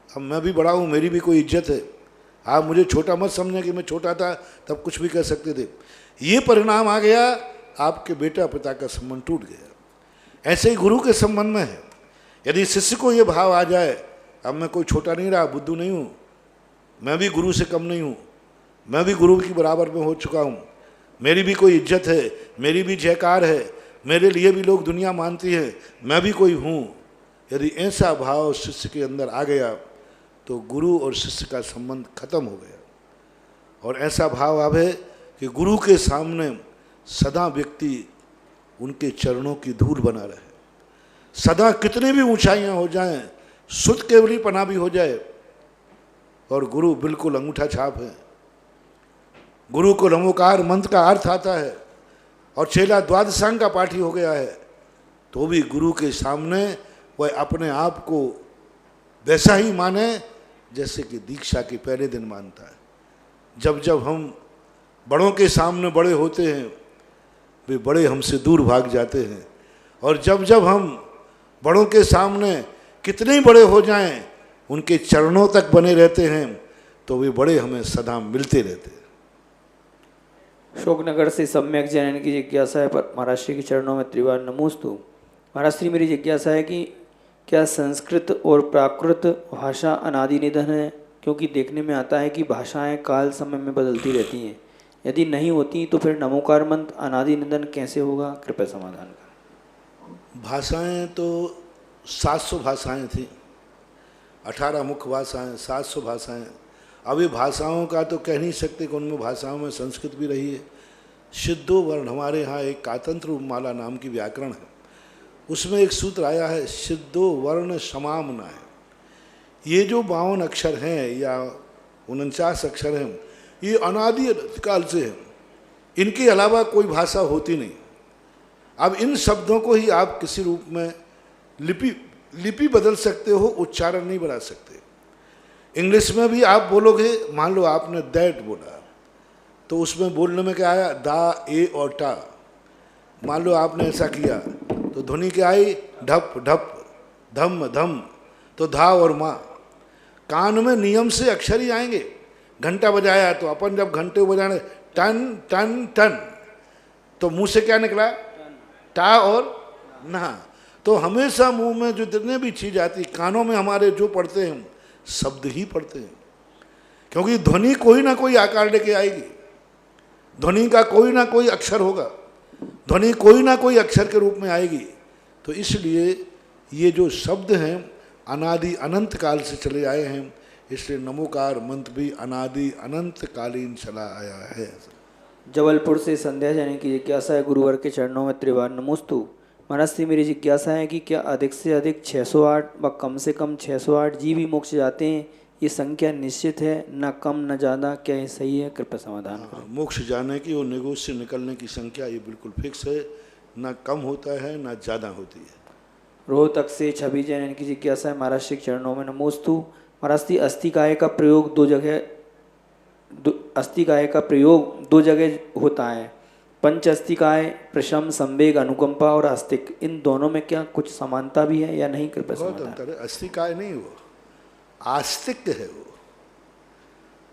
अब मैं भी बड़ा हूँ, मेरी भी कोई इज्जत है, आप मुझे छोटा मत समझें कि मैं छोटा था तब कुछ भी कर सकते थे। ये परिणाम आ गया, आपके बेटा पिता का संबंध टूट गया। ऐसे ही गुरु के संबंध में है। यदि शिष्य को ये भाव आ जाए, अब मैं कोई छोटा नहीं रहा, बुद्धू नहीं हूँ, मैं भी गुरु से कम नहीं हूँ, मैं भी गुरु की बराबर में हो चुका हूँ, मेरी भी कोई इज्जत है, मेरी भी जयकार है, मेरे लिए भी लोग दुनिया मानती है, मैं भी कोई हूँ। यदि ऐसा भाव शिष्य के अंदर आ गया तो गुरु और शिष्य का संबंध खत्म हो गया। और ऐसा भाव आवे कि गुरु के सामने सदा व्यक्ति उनके चरणों की धूल बना रहे, सदा कितनी भी ऊंचाइयां हो जाएं, शुद्ध केवली पना भी हो जाए, और गुरु बिल्कुल अंगूठा छाप है। गुरु को नमोकार मंत्र का अर्थ आता है और चेला द्वादशांग का पाठी हो गया है, तो भी गुरु के सामने वह अपने आप को वैसा ही माने जैसे कि दीक्षा के पहले दिन मानता है। जब जब हम बड़ों के सामने बड़े होते हैं, वे बड़े हमसे दूर भाग जाते हैं, और जब जब हम बड़ों के सामने कितने ही बड़े हो जाएं, उनके चरणों तक बने रहते हैं, तो वे बड़े हमें सदा मिलते रहते हैं। शोकनगर से सम्यक जनन की जिज्ञासा है, पर महाराज श्री के चरणों में त्रिवार नमोस्तु। महाराज श्री, मेरी जिज्ञासा है कि क्या संस्कृत और प्राकृत भाषा अनादि निधन है? क्योंकि देखने में आता है कि भाषाएं काल समय में बदलती रहती हैं। यदि नहीं होती तो फिर नमोकार मंत्र अनादि निधन कैसे होगा? कृपया समाधान करें। भाषाएं तो 700 भाषाएं थी, 18 मुख्य भाषाएं, 700 भाषाएं। अभी भाषाओं का तो कह नहीं सकते कि उनमें भाषाओं में संस्कृत भी रही है। सिद्धो वर्ण, हमारे यहाँ एक कातंत्र उपमाला नाम की व्याकरण है, उसमें एक सूत्र आया है, सिद्धो वर्ण समामना है। ये जो 52 अक्षर हैं या 49 अक्षर हैं, ये अनादि काल से हैं, इनके अलावा कोई भाषा होती नहीं। अब इन शब्दों को ही आप किसी रूप में लिपि बदल सकते हो, उच्चारण नहीं बना सकते। इंग्लिश में भी आप बोलोगे, मान लो आपने दैट बोला, तो उसमें बोलने में क्या आया? दा, ए और टा। मान लो आपने ऐसा किया तो ध्वनि क्या आई? ढप ढप, धम धम, तो धा और माँ। कान में नियम से अक्षर ही आएंगे। घंटा बजाया तो अपन जब घंटे बजाने टन टन टन, तो मुंह से क्या निकला? टा और ना। तो हमेशा मुंह में जो जितने भी चीज आती, कानों में हमारे जो पढ़ते हैं शब्द ही पढ़ते हैं, क्योंकि ध्वनि कोई ना कोई आकार लेके आएगी, ध्वनि का कोई ना कोई अक्षर होगा, ध्वनि कोई ना कोई अक्षर के रूप में आएगी। तो इसलिए ये जो शब्द हैं अनादि अनंत काल से चले आए हैं, इसलिए नमोकार मंत्र भी अनादि अनंत कालीन चला आया है। जबलपुर से संध्या जाने की जिज्ञासा है, गुरुवर के चरणों में त्रिवार नमोस्तु। महाराज से मेरी जिज्ञासा है कि क्या अधिक से अधिक 608 व कम से कम 608 जीव ही मोक्ष जाते हैं? ये संख्या निश्चित है, न कम न ज़्यादा, क्या ये सही है? कृपया समाधान करें। मोक्ष जाने की और निगोज से निकलने की संख्या ये बिल्कुल फिक्स है, ना कम होता है ना ज़्यादा होती है। रोहतक से छवि जैन की जिज्ञासा है, महाराज श्री के चरणों में नमोस्तु। महाराज श्री, अस्थिकाय का प्रयोग दो जगह होता है, पंच अस्थिकाय, प्रशम, संवेग, अनुकंपा और आस्तिक। इन दोनों में क्या कुछ समानता भी है या नहीं? कृपया बहुत अंतर है। अस्थिकाय नहीं, वो आस्तिक है। वो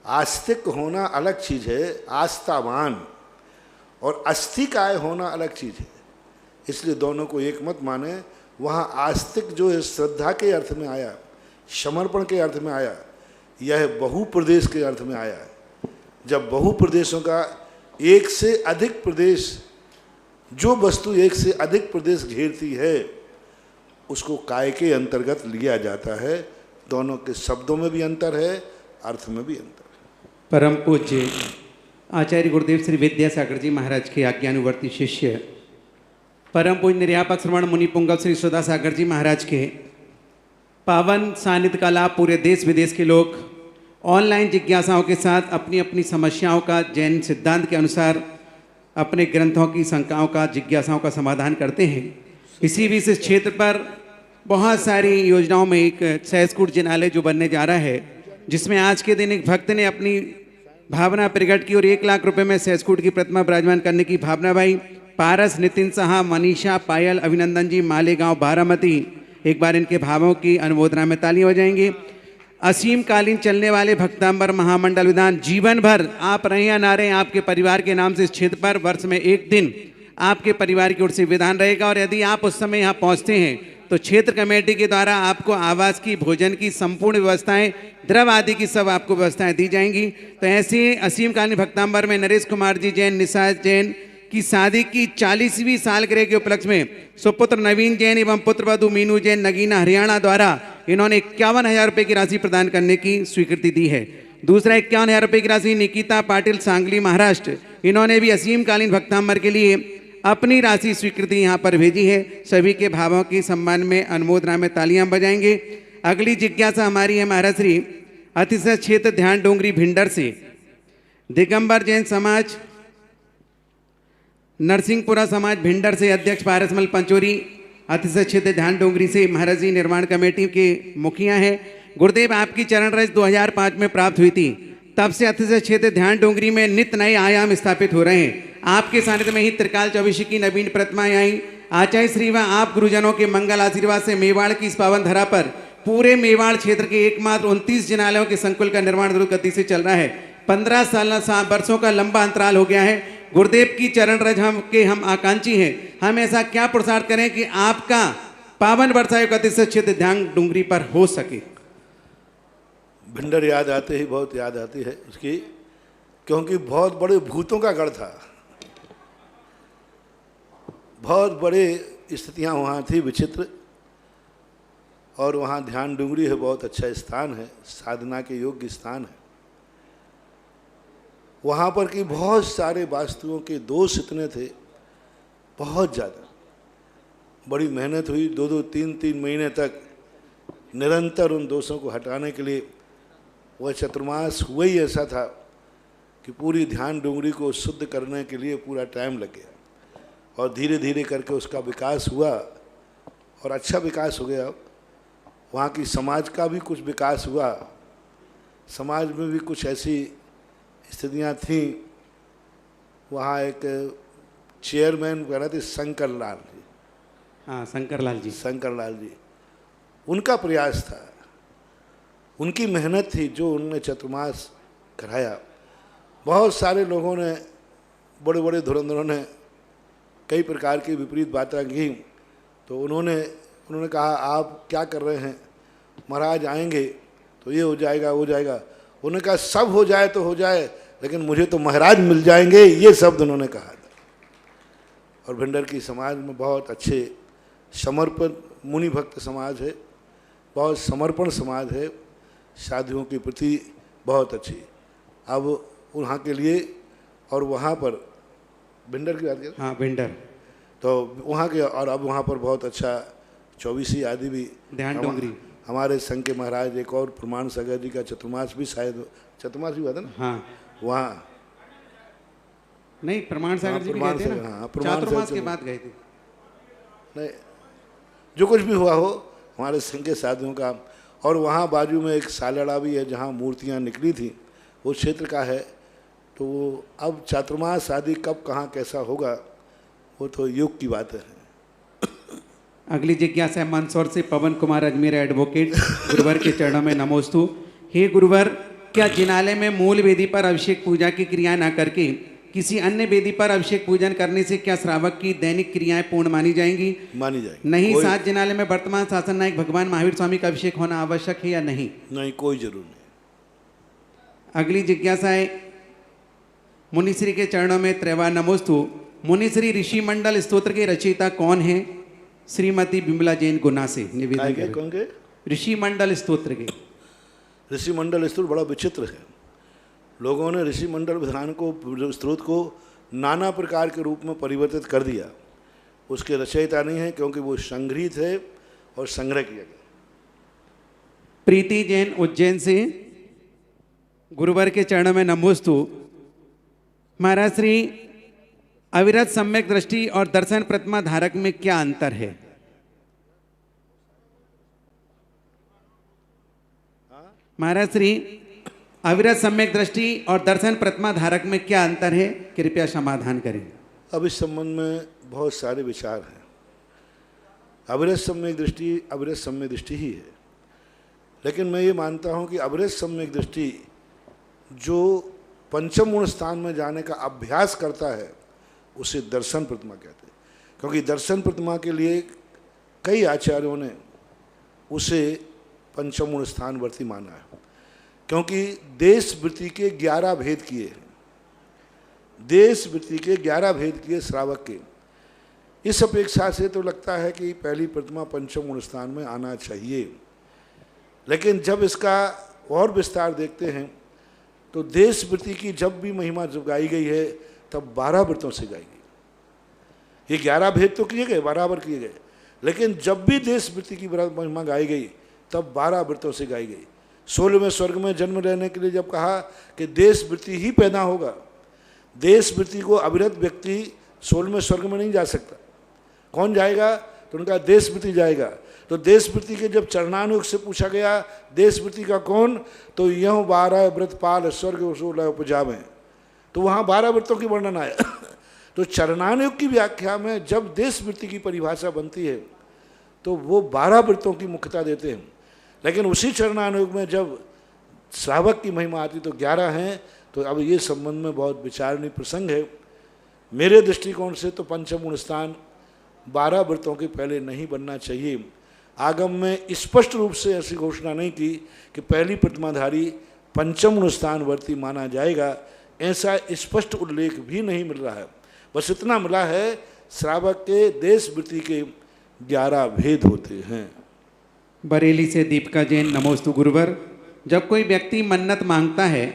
आस्तिक होना अलग चीज है, आस्थावान, और अस्थिकाय होना अलग चीज है। इसलिए दोनों को एक मत माने। वहाँ आस्तिक जो है श्रद्धा के अर्थ में आया, समर्पण के अर्थ में आया, यह बहुप्रदेश के अर्थ में आया है। जब बहुप्रदेशों का एक से अधिक प्रदेश, जो वस्तु एक से अधिक प्रदेश घेरती है, उसको काय के अंतर्गत लिया जाता है। दोनों के शब्दों में भी अंतर है, अर्थ में भी अंतर है। परम पूज्य आचार्य गुरुदेव श्री विद्यासागर जी महाराज के आज्ञानुवर्ती शिष्य परम पूज्य निर्यापक श्रवण मुनि पुंगव श्री सुधा सागर जी महाराज के पावन सानिध्य का लाभ पूरे देश विदेश के लोग ऑनलाइन जिज्ञासाओं के साथ अपनी अपनी समस्याओं का जैन सिद्धांत के अनुसार अपने ग्रंथों की शंकाओं का, जिज्ञासाओं का समाधान करते हैं। किसी भी इस क्षेत्र पर बहुत सारी योजनाओं में एक सहस्कूट जिनालय जो बनने जा रहा है, जिसमें आज के दिन एक भक्त ने अपनी भावना प्रकट की और 1 लाख रुपए में सहस्कूट की प्रतिमा विराजमान करने की भावना भाई। पारस, नितिन साहा, मनीषा, पायल, अभिनंदन जी, मालेगांव, बारामती, एक बार इनके भावों की अनुमोदना में तालियां बजाएंगे। असीम कालीन चलने वाले भक्तांबर महामंडल विधान, जीवन भर आप रहे या ना रहे, आपके परिवार के नाम से इस क्षेत्र पर वर्ष में एक दिन आपके परिवार की ओर से विधान रहेगा। और यदि आप उस समय यहाँ पहुँचते हैं तो क्षेत्र कमेटी के द्वारा आपको आवास की, भोजन की संपूर्ण व्यवस्थाएं, द्रव आदि की सब आपको व्यवस्थाएं दी जाएंगी। तो ऐसे असीम कालीन भक्तांबर में नरेश कुमार जी जैन, निशा जैन की शादी की 40वीं सालगिरह के उपलक्ष्य में सुपुत्र नवीन जैन एवं पुत्रवधू मीनू जैन नगीना हरियाणा द्वारा इन्होंने 51,000 रुपये की राशि प्रदान करने की स्वीकृति दी है। दूसरा 51,000 रुपये की राशि निकिता पाटिल, सांगली, महाराष्ट्र, इन्होंने भी असीम कालीन भक्तांबर के लिए अपनी राशि स्वीकृति यहाँ पर भेजी है। सभी के भावों की सम्मान में अनुमोदना में तालियां बजाएंगे। अगली जिज्ञासा हमारी है महाराज श्री अतिशय क्षेत्र ध्यान डोंगरी भिंडर से दिगंबर जैन समाज, नरसिंहपुरा समाज भिंडर से अध्यक्ष पारसमल पंचोरी, अतिशय क्षेत्र ध्यान डोंगरी से महाराज जी निर्माण कमेटी के मुखिया हैं। गुरुदेव, आपकी चरण रज 2005 में प्राप्त हुई थी, तब से अतिशय क्षेत्र ध्यान डोंगरी में नित्य नए आयाम स्थापित हो रहे हैं। आपके सानिध्य में ही त्रिकाल चौबीसी की नवीन प्रतिमाएं आई। आचार्य श्री व आप गुरुजनों के मंगल आशीर्वाद से मेवाड़ की इस पावन धरा पर पूरे मेवाड़ क्षेत्र के एकमात्र 29 जिनालयों के संकुल का निर्माण द्रुत गति से चल रहा है। 15 वर्षों का लंबा अंतराल हो गया है। गुरुदेव की चरण रज हम आकांक्षी हैं। हम ऐसा क्या पुरुषार्थ करें कि आपका पावन वर्षायु अतिशय क्षेत्र ध्यान डोंगरी पर हो सके। भिंडर याद आते ही बहुत याद आती है उसकी, क्योंकि बहुत बड़े भूतों का गढ़ था, बहुत बड़े स्थितियाँ वहाँ थी विचित्र, और वहाँ ध्यान डूंगरी है, बहुत अच्छा स्थान है, साधना के योग्य स्थान है। वहाँ पर की बहुत सारे वास्तुओं के दोष इतने थे, बहुत ज़्यादा, बड़ी मेहनत हुई, 2-2, 3-3 महीने तक निरंतर उन दोषों को हटाने के लिए। वह चतुर्मास हुआ ही ऐसा था कि पूरी ध्यान डूंगरी को शुद्ध करने के लिए पूरा टाइम लग गया, और धीरे धीरे करके उसका विकास हुआ और अच्छा विकास हो गया। वहाँ की समाज का भी कुछ विकास हुआ, समाज में भी कुछ ऐसी स्थितियाँ थीं। वहाँ एक चेयरमैन बना थे शंकर लाल जी, हाँ शंकर लाल जी, उनका प्रयास था, उनकी मेहनत थी जो उन्होंने चतुर्मास कराया। बहुत सारे लोगों ने, बड़े बड़े धुरंधरों ने कई प्रकार की विपरीत बातें की, तो उन्होंने कहा आप क्या कर रहे हैं, महाराज आएंगे तो ये हो जाएगा, वो हो जाएगा। उन्होंने कहा सब हो जाए तो हो जाए, लेकिन मुझे तो महाराज मिल जाएंगे, ये शब्द उन्होंने कहा था। और भिंडर की समाज में बहुत अच्छे समर्पण मुनि भक्त समाज है, बहुत समर्पण समाज है, शादियों के प्रति बहुत अच्छी। अब वहाँ के लिए, और वहाँ पर भिंडर की बात करें, हाँ भिंडर, तो वहाँ के, और अब वहाँ पर बहुत अच्छा चौबीसी आदि भी ध्यान डोंगरी, हमारे संघ के महाराज एक और प्रमाण सागर जी का चतुर्मास भी, शायद चतुर्मास भी हुआ था ना, हाँ वहाँ नहीं प्रमाण सागर जी भी गए थे ना, हाँ, प्रमाण चातुर्मास सागर के बाद गए थे। नहीं, जो कुछ भी हुआ हो हमारे संघ के साथियों का। और वहाँ बाजू में एक सालड़ा भी है जहाँ मूर्तियाँ निकली थी, वो क्षेत्र का है। तो वो अब चातुर्मास आदि कब कहाँ कैसा होगा वो तो युग की बात है। अगली जिज्ञासा है मंदसौर से पवन कुमार अजमेर एडवोकेट। गुरुवर के चरणों में नमोस्तु। हे गुरुवर, क्या जिनालय में मूल वेदी पर अभिषेक पूजा की क्रियाएं न करके किसी अन्य वेदी पर अभिषेक पूजन करने से क्या श्रावक की दैनिक क्रियाएं पूर्ण मानी जाएंगी? मानी जाएगी। नहीं, 7 जिनालय में वर्तमान शासन नायक भगवान महावीर स्वामी का अभिषेक होना आवश्यक है या नहीं? नहीं, कोई जरूर नहीं। अगली जिज्ञासा है मुनिश्री के चरणों में त्रैवा नमोस्तु। मुनिश्री ऋषि मंडल स्तोत्र के रचयिता कौन है? श्रीमती बिमला जैन गुना से निवेदन। कौन के? ऋषि मंडल स्तोत्र के। ऋषि मंडल स्तोत्र बड़ा विचित्र है। लोगों ने ऋषि मंडल विधान को, स्त्रोत को नाना प्रकार के रूप में परिवर्तित कर दिया। उसके रचयिता नहीं है, क्योंकि वो संग्रहित है और संग्रह किया गया। प्रीति जैन उज्जैन से गुरुवर के चरणों में नमोस्तु। महाराज श्री, अविरत सम्यक दृष्टि और दर्शन प्रतिमा धारक में क्या अंतर है? महाराज श्री, अविरत सम्यक दृष्टि और दर्शन प्रतिमा धारक में क्या अंतर है, कृपया समाधान करें। अब इस संबंध में बहुत सारे विचार हैं। अविरत सम्यक दृष्टि अविरत सम्यक दृष्टि ही है, लेकिन मैं ये मानता हूँ कि अविरत सम्यक दृष्टि जो पंचम गुण स्थान में जाने का अभ्यास करता है उसे दर्शन प्रतिमा कहते हैं, क्योंकि दर्शन प्रतिमा के लिए कई आचार्यों ने उसे पंचम गुण स्थानवर्ती माना है, क्योंकि देश वृत्ति के 11 भेद किए हैं, देश वृत्ति के 11 भेद किए श्रावक के। इस अपेक्षा से तो लगता है कि पहली प्रतिमा पंचम गुण स्थान में आना चाहिए, लेकिन जब इसका और विस्तार देखते हैं तो देश वृत्ति की जब भी महिमा जब गाई गई है तब 12 वृत्तों से गाई गई। ये 11 भेद तो किए गए, बराबर किए गए, लेकिन जब भी देश वृत्ति की महिमा गाई गई तब 12 वृत्तों से गाई गई। 16वें स्वर्ग में जन्म लेने के लिए जब कहा कि देश वृत्ति ही पैदा होगा, देश वृत्ति को अविरत व्यक्ति 16वें स्वर्ग में नहीं जा सकता। कौन जाएगा? तो उनका देश वृत्ति जाएगा। तो देश वृत्ति के जब चरणानुग से पूछा गया देश वृत्ति का कौन, तो यह 12 व्रत पाल स्वर्ग उपजावें, तो वहाँ 12 व्रतों की वर्णन आया। तो चरणानुग की व्याख्या में जब देश वृत्ति की परिभाषा बनती है तो वो 12 व्रतों की मुख्यता देते हैं, लेकिन उसी चरणानुग में जब श्रावक की महिमा आती तो 11 हैं। तो अब ये संबंध में बहुत विचारणीय प्रसंग है। मेरे दृष्टिकोण से तो पंचम गुण स्थान 12 व्रतों के पहले नहीं बनना चाहिए। आगम में स्पष्ट रूप से ऐसी घोषणा नहीं की कि पहली प्रतिमाधारी पंचम गुण स्थानवर्ती माना जाएगा, ऐसा स्पष्ट उल्लेख भी नहीं मिल रहा है। बस इतना मिला है श्रावक के देश वृत्ति के 11 भेद होते हैं। बरेली से दीपिका जैन, नमोस्तु गुरुवर। जब कोई व्यक्ति मन्नत मांगता है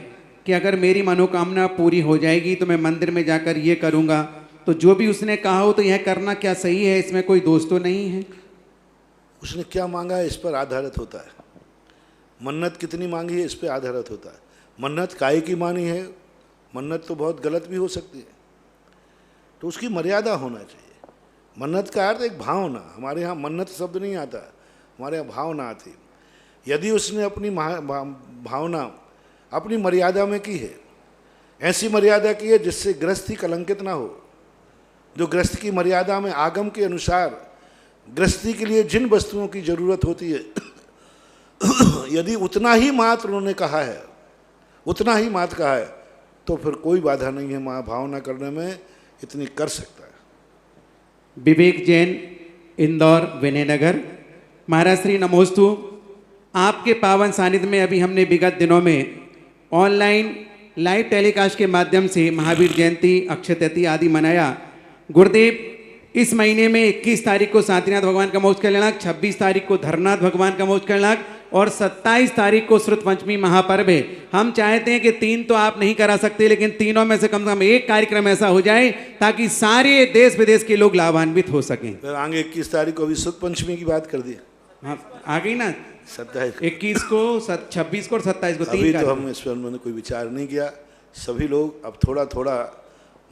कि अगर मेरी मनोकामना पूरी हो जाएगी तो मैं मंदिर में जाकर ये करूँगा, तो जो भी उसने कहा हो तो यह करना क्या सही है? इसमें कोई दोष तो नहीं है? उसने क्या मांगा है इस पर आधारित होता है। मन्नत कितनी मांगी है इस पर आधारित होता है। मन्नत काय की मानी है, मन्नत तो बहुत गलत भी हो सकती है, तो उसकी मर्यादा होना चाहिए। मन्नत का अर्थ एक भावना, हमारे यहाँ मन्नत शब्द नहीं आता, हमारे यहाँ भावना आती। यदि उसने अपनी भावना अपनी मर्यादा में की है, ऐसी मर्यादा की है जिससे गृहस्थी कलंकित ना हो, जो गृहस्थ की मर्यादा में आगम के अनुसार गृहस्थी के लिए जिन वस्तुओं की जरूरत होती है यदि उतना ही मात्र उन्होंने कहा है, उतना ही मात्र कहा है, तो फिर कोई बाधा नहीं है भावना करने में, इतनी कर सकता है। विवेक जैन, इंदौर विनयनगर। महाराज श्री नमोस्तु। आपके पावन सानिध्य में अभी हमने विगत दिनों में ऑनलाइन लाइव टेलीकास्ट के माध्यम से महावीर जयंती, अक्षय तृतीया आदि मनाया। गुरुदेव, इस महीने में 21 तारीख को शांतिनाथ भगवान का महोत्सव कल्याणाक, 26 तारीख को धर्मनाथ भगवान का महोत्सव कल्याणाक और 27 तारीख को श्रुत पंचमी महापर्व है। हम चाहते हैं कि 3 तो आप नहीं करा सकते, लेकिन तीनों में से कम एक कार्यक्रम ऐसा हो जाए ताकि सारे देश विदेश के लोग लाभान्वित हो सकें। आगे 21 तारीख को अभी श्रुत पंचमी की बात कर दी। हाँ, आ गई ना 27, 21 को, 26 को और 27 को। अभी तो हम इस पर मैंने कोई विचार नहीं किया। सभी लोग अब थोड़ा थोड़ा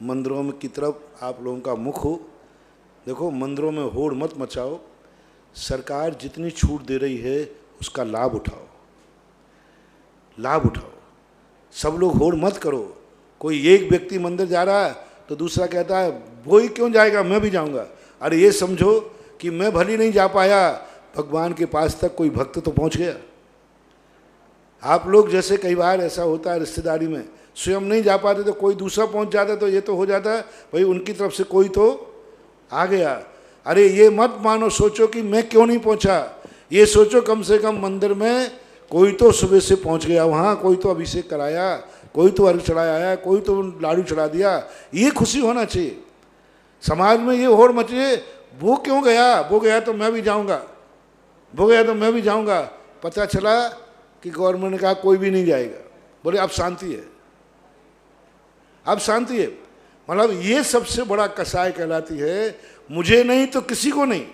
मंदिरों में की तरफ आप लोगों का मुख हो। देखो, मंदिरों में होड़ मत मचाओ, सरकार जितनी छूट दे रही है उसका लाभ उठाओ, लाभ उठाओ। सब लोग होड़ मत करो। कोई एक व्यक्ति मंदिर जा रहा है तो दूसरा कहता है वो ही क्यों जाएगा, मैं भी जाऊंगा। अरे ये समझो कि मैं भली नहीं जा पाया, भगवान के पास तक कोई भक्त तो पहुंच गया। आप लोग जैसे कई बार ऐसा होता है रिश्तेदारी में, स्वयं नहीं जा पाते तो कोई दूसरा पहुंच जाता, तो ये तो हो जाता है भाई उनकी तरफ से कोई तो आ गया। अरे ये मत मानो, सोचो कि मैं क्यों नहीं पहुंचा, ये सोचो कम से कम मंदिर में कोई तो सुबह से पहुंच गया, वहाँ कोई तो अभिषेक कराया, कोई तो अर्घ चढ़ाया आया, कोई तो लाडू चढ़ा दिया। ये खुशी होना चाहिए। समाज में ये होड़ मचिए, वो क्यों गया, वो गया तो मैं भी जाऊँगा, वो गया तो मैं भी जाऊँगा। पता चला कि गवर्नमेंट ने कहा कोई भी नहीं जाएगा, बोले अब शांति है, अब शांति है। मतलब ये सबसे बड़ा कसाय कहलाती है। मुझे नहीं तो किसी को नहीं,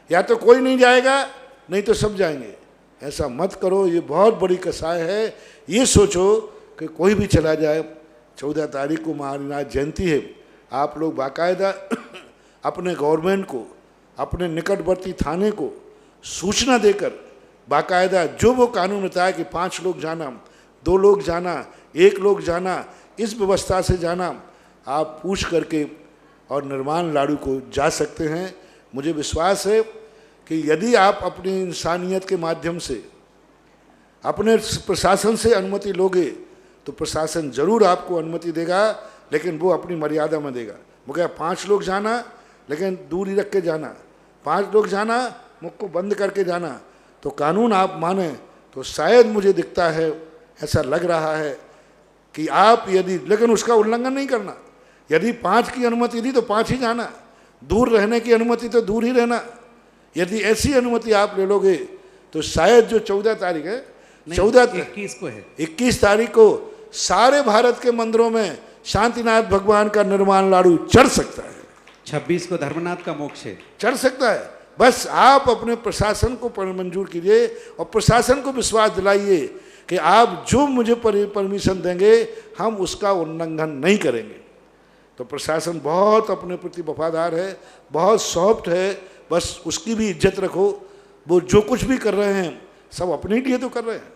या तो कोई नहीं जाएगा नहीं तो सब जाएंगे। ऐसा मत करो, ये बहुत बड़ी कसाय है। ये सोचो कि कोई भी चला जाए। 14 तारीख को महावीर जयंती है, आप लोग बाकायदा अपने गवर्नमेंट को, अपने निकटवर्ती थाने को सूचना देकर बाकायदा जो वो कानून बताया कि 5 लोग जाना, 2 लोग जाना, 1 लोग जाना, इस व्यवस्था से जाना, आप पूछ करके और निर्माण लाड़ू को जा सकते हैं। मुझे विश्वास है कि यदि आप अपनी इंसानियत के माध्यम से अपने प्रशासन से अनुमति लोगे तो प्रशासन जरूर आपको अनुमति देगा, लेकिन वो अपनी मर्यादा में देगा। वो क्या 5 लोग जाना लेकिन दूरी रख के जाना, 5 लोग जाना मुख को बंद करके जाना, तो कानून आप माने तो शायद मुझे दिखता है, ऐसा लग रहा है कि आप यदि, लेकिन उसका उल्लंघन नहीं करना। यदि 5 की अनुमति दी तो 5 ही जाना, दूर रहने की अनुमति तो दूर ही रहना। यदि ऐसी अनुमति आप ले लोगे तो शायद जो 14 तारीख है, 21 को है, 21 तारीख को सारे भारत के मंदिरों में शांतिनाथ भगवान का निर्माण लाड़ू चढ़ सकता है। 26 को धर्मनाथ का मोक्ष है, चढ़ सकता है। बस आप अपने प्रशासन को मंजूर कीजिए और प्रशासन को विश्वास दिलाइए कि आप जो मुझे परमिशन देंगे हम उसका उल्लंघन नहीं करेंगे। तो प्रशासन बहुत अपने प्रति वफादार है, बहुत सॉफ्ट है, बस उसकी भी इज्जत रखो। वो जो कुछ भी कर रहे हैं सब अपने लिए तो कर रहे हैं,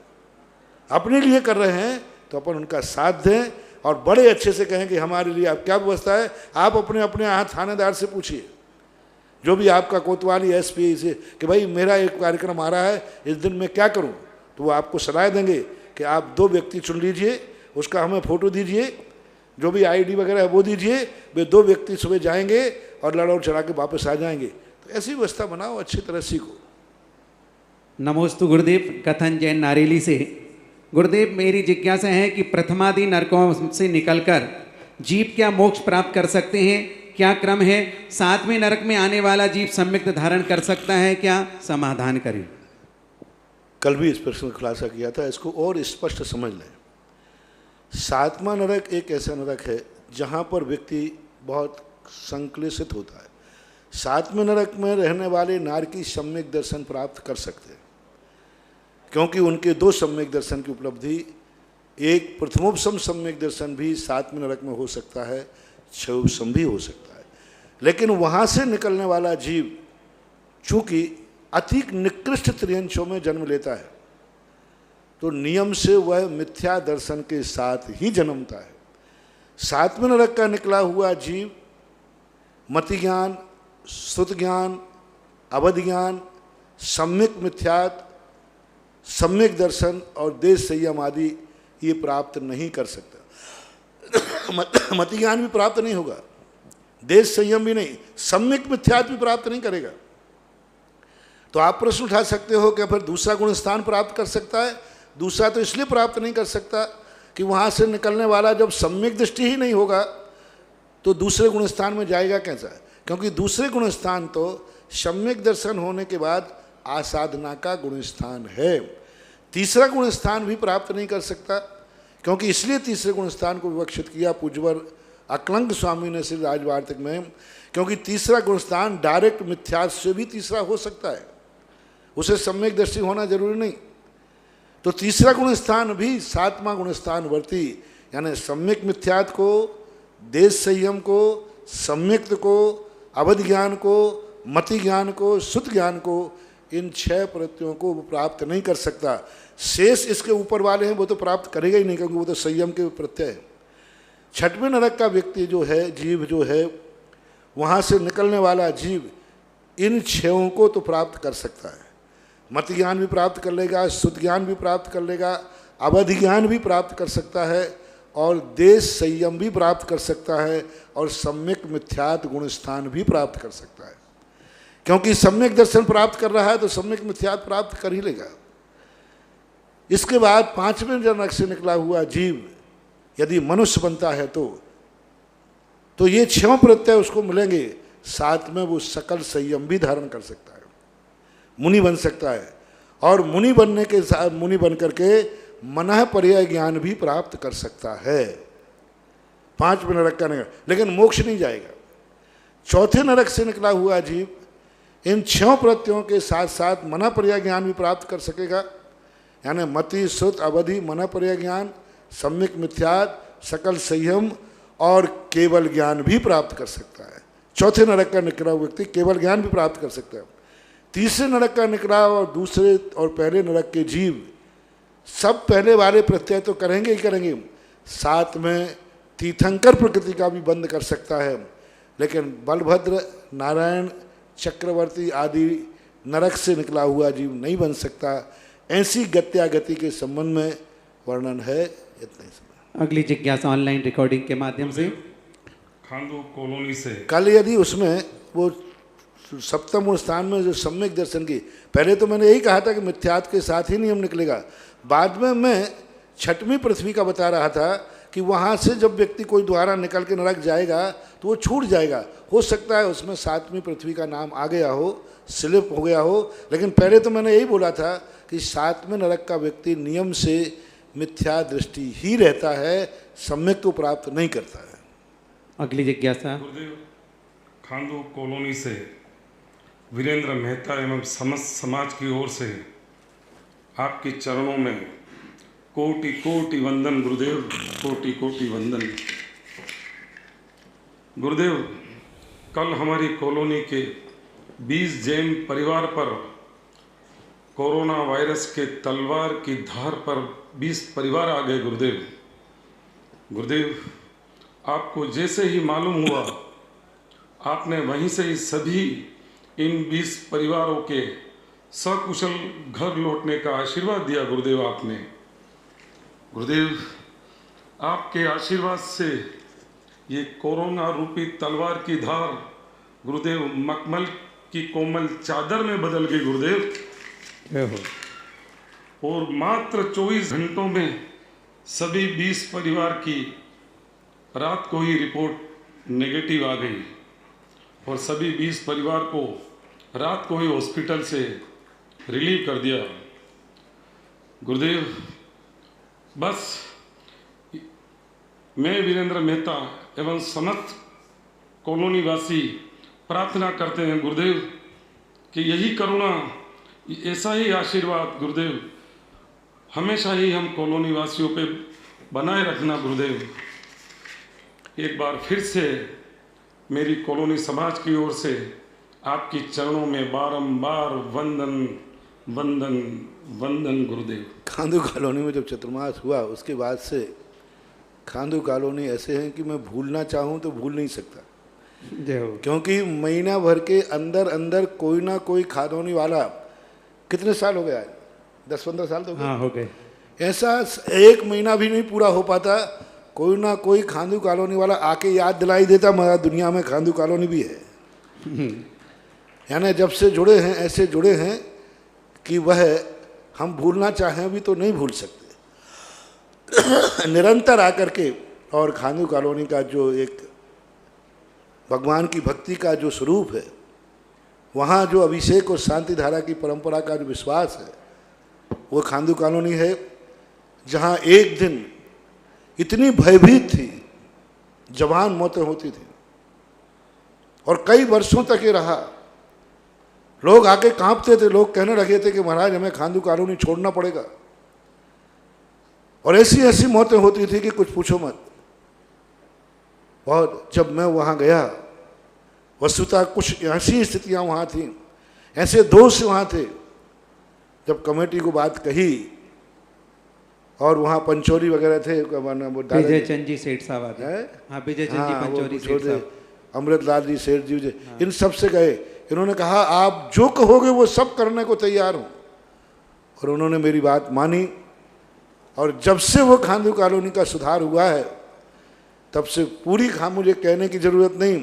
अपने लिए कर रहे हैं, तो अपन उनका साथ दें और बड़े अच्छे से कहें कि हमारे लिए आप क्या व्यवस्था है। आप अपने अपने यहाँ थानेदार से पूछिए, जो भी आपका कोतवाली एसपी से, कि भाई मेरा एक कार्यक्रम आ रहा है, इस दिन मैं क्या करूं, तो वो आपको सलाह देंगे कि आप 2 व्यक्ति चुन लीजिए, उसका हमें फ़ोटो दीजिए, जो भी आईडी वगैरह है वो दीजिए, वे 2 व्यक्ति सुबह जाएंगे और लड़ाऊ चढ़ा के वापस आ जाएंगे। तो ऐसी व्यवस्था बनाओ, अच्छी तरह सीखो। नमोस्तु गुरुदेव। कथन जैन नारेली से। गुरुदेव, मेरी जिज्ञासा है कि प्रथमादि नरकों से निकलकर जीव क्या मोक्ष प्राप्त कर सकते हैं? क्या क्रम है? 7वें नरक में आने वाला जीव सम्यक धारण कर सकता है क्या? समाधान करें। कल भी इस प्रश्न का खुलासा किया था, इसको और स्पष्ट समझ लें। 7वां नरक एक ऐसा नरक है जहाँ पर व्यक्ति बहुत संक्लेशित होता है। 7वें नरक में रहने वाले नारकी सम्यक दर्शन प्राप्त कर सकते हैं, क्योंकि उनके 2 सम्यक दर्शन की उपलब्धि, एक प्रथमोपम सम्यक दर्शन भी 7वें नरक में हो सकता है, 6वें भी हो सकता है। लेकिन वहाँ से निकलने वाला जीव चूँकि अति निकृष्ट त्रियंशों में जन्म लेता है, तो नियम से वह मिथ्या दर्शन के साथ ही जन्मता है। 7वें नरक का निकला हुआ जीव मति ज्ञान, श्रुत ज्ञान, अवध ज्ञान, सम्यक मिथ्यात, सम्यक दर्शन और देश संयम आदि ये प्राप्त नहीं कर सकता। मति ज्ञान भी प्राप्त नहीं होगा, देश संयम भी नहीं, सम्यक मिथ्यात भी प्राप्त नहीं करेगा। तो आप प्रश्न उठा सकते हो कि फिर दूसरा गुण स्थान प्राप्त कर सकता है? दूसरा तो इसलिए प्राप्त नहीं कर सकता कि वहाँ से निकलने वाला जब सम्यक दृष्टि ही नहीं होगा तो दूसरे गुण स्थान में जाएगा कैसा? क्योंकि दूसरे गुण स्थान तो सम्यक दर्शन होने के बाद आसाधना का गुण स्थान है। तीसरा गुण स्थान भी प्राप्त नहीं कर सकता, क्योंकि इसलिए तीसरे गुण स्थान को विवक्षित किया पूज्यवर अकलंक स्वामी ने श्री राजवार्तिक में, क्योंकि तीसरा गुण स्थान डायरेक्ट मिथ्यात से भी तीसरा हो सकता है, उसे सम्यक दृष्टि होना जरूरी नहीं। तो तीसरा गुण स्थान भी 7वां गुण स्थान वर्ती, यानी सम्यक मिथ्यात को, देश संयम को, सम्यक्त को, अवध ज्ञान को, मति ज्ञान को, शुद्ध ज्ञान को, इन 6 प्रत्ययों को वो प्राप्त नहीं कर सकता। शेष इसके ऊपर वाले हैं वो तो प्राप्त करेगा ही नहीं, क्योंकि वो तो संयम के प्रत्यय है। 6वें नरक का व्यक्ति जो है, जीव जो है, वहाँ से निकलने वाला जीव इन 6 को तो प्राप्त कर सकता है। मत ज्ञान भी प्राप्त कर लेगा, शुद्ध ज्ञान भी प्राप्त कर लेगा, अवध ज्ञान भी प्राप्त कर सकता है और देश संयम भी प्राप्त कर सकता है और सम्यक मिथ्यात गुण स्थान भी प्राप्त कर सकता है। क्योंकि सम्यक दर्शन प्राप्त कर रहा है तो सम्यक मिथ्यात प्राप्त कर ही लेगा। इसके बाद 5वें नरक से निकला हुआ जीव यदि मनुष्य बनता है तो ये 6 प्रत्यय उसको मिलेंगे, साथ में वो सकल संयम भी धारण कर सकता है, मुनि बन सकता है और मुनि बनने के साथ मुनि बन करके मनः पर्याय ज्ञान भी प्राप्त कर सकता है। 5वें नरक का निकल, लेकिन मोक्ष नहीं जाएगा। 4थे नरक से निकला हुआ जीव इन 6 प्रत्ययों के साथ साथ मनः पर्याय ज्ञान भी प्राप्त कर सकेगा, यानी मति, श्रुत, अवधि, मनः पर्याय ज्ञान, सम्यक मिथ्यात, सकल संयम और केवल ज्ञान भी प्राप्त कर सकता है। 4थे नरक का निकला हुआ व्यक्ति केवल ज्ञान भी प्राप्त कर सकता है। तीसरे नरक का निकला और दूसरे और पहले नरक के जीव सब पहले वाले प्रत्यय तो करेंगे ही करेंगे, साथ में तीर्थंकर प्रकृति का भी बंद कर सकता है, लेकिन बलभद्र, नारायण, चक्रवर्ती आदि नरक से निकला हुआ जीव नहीं बन सकता। ऐसी गत्यागति के संबंध में वर्णन है। इतना ही। अगली जिज्ञासा ऑनलाइन रिकॉर्डिंग के माध्यम से खांडू कॉलोनी से। कल यदि उसमें वो सप्तम स्थान में जो सम्यक दर्शन की, पहले तो मैंने यही कहा था कि मिथ्यात्व के साथ ही नियम निकलेगा, बाद में मैं छठवीं पृथ्वी का बता रहा था कि वहाँ से जब व्यक्ति कोई द्वारा निकल के नरक जाएगा तो वो छूट जाएगा। हो सकता है उसमें सातवीं पृथ्वी का नाम आ गया हो, स्लिप हो गया हो, लेकिन पहले तो मैंने यही बोला था कि सातवें नरक का व्यक्ति नियम से मिथ्या दृष्टि ही रहता है, सम्यक तो प्राप्त नहीं करता है। अगली जिज्ञासा गुरुदेव, खांडू कॉलोनी से वीरेंद्र मेहता एवं समस्त समाज की ओर से आपके चरणों में कोटि कोटि वंदन गुरुदेव, कोटि कोटि वंदन। गुरुदेव, कल हमारी कॉलोनी के 20 जैन परिवार पर कोरोना वायरस के तलवार की धार पर 20 परिवार आ गए गुरुदेव। गुरुदेव, आपको जैसे ही मालूम हुआ आपने वहीं से ही सभी इन 20 परिवारों के सकुशल घर लौटने का आशीर्वाद दिया गुरुदेव आपने। गुरुदेव, आपके आशीर्वाद से ये कोरोना रूपी तलवार की धार गुरुदेव मखमल की कोमल चादर में बदल गई गुरुदेव, और मात्र 24 घंटों में सभी 20 परिवार की रात को ही रिपोर्ट नेगेटिव आ गई और सभी 20 परिवार को रात को ही हॉस्पिटल से रिलीव कर दिया। गुरुदेव, बस मैं वीरेंद्र मेहता एवं समस्त कॉलोनी वासी प्रार्थना करते हैं गुरुदेव कि यही करुणा, ऐसा ही आशीर्वाद गुरुदेव हमेशा ही हम कॉलोनी वासियों पे बनाए रखना गुरुदेव। एक बार फिर से मेरी कॉलोनी समाज की ओर से आपकी चरणों में बारंबार वंदन वंदन वंदन गुरुदेव। खांडू कॉलोनी में जब चतुर्मास हुआ उसके बाद से खांडू कॉलोनी ऐसे हैं कि मैं भूलना चाहूँ तो भूल नहीं सकता, जय हो। क्योंकि महीना भर के अंदर अंदर कोई ना कोई खादोनी वाला, कितने साल हो गया, 10-15 साल तो हाँ हो गए। ऐसा एक महीना भी नहीं पूरा हो पाता, कोई ना कोई खांडू कॉलोनी वाला आके याद दिलाई देता हमारा दुनिया में खांडू कॉलोनी भी है। यानी जब से जुड़े हैं ऐसे जुड़े हैं कि वह हम भूलना चाहें भी तो नहीं भूल सकते। निरंतर आकर के, और खांडू कॉलोनी का जो एक भगवान की भक्ति का जो स्वरूप है, वहाँ जो अभिषेक और शांति धारा की परंपरा का जो विश्वास है, वो खांडू कॉलोनी है, जहाँ एक दिन इतनी भयभीत थी, जवान मौतें होती थी और कई वर्षों तक ये रहा। लोग आके कांपते थे, लोग कहने लगे थे कि महाराज हमें खांडू कॉलोनी छोड़ना पड़ेगा, और ऐसी ऐसी मौतें होती थी कि कुछ पूछो मत। और जब मैं वहाँ गया, वस्तुतः कुछ ऐसी स्थितियाँ वहाँ थीं, ऐसे दोष वहाँ थे, जब कमेटी को बात कही और वहाँ पंचोरी वगैरह थे, विजय चंद जी सेठ साहब आते हैं। हाँ, विजय चंद जी पंचोरी सेठ साहब, अमृतलाल जी सेठ जी, इन सब से गए। इन्होंने कहा आप जो कहोगे वो सब करने को तैयार हूँ, और उन्होंने मेरी बात मानी। और जब से वो खांडू कॉलोनी का सुधार हुआ है, तब से पूरी मुझे कहने की ज़रूरत नहीं,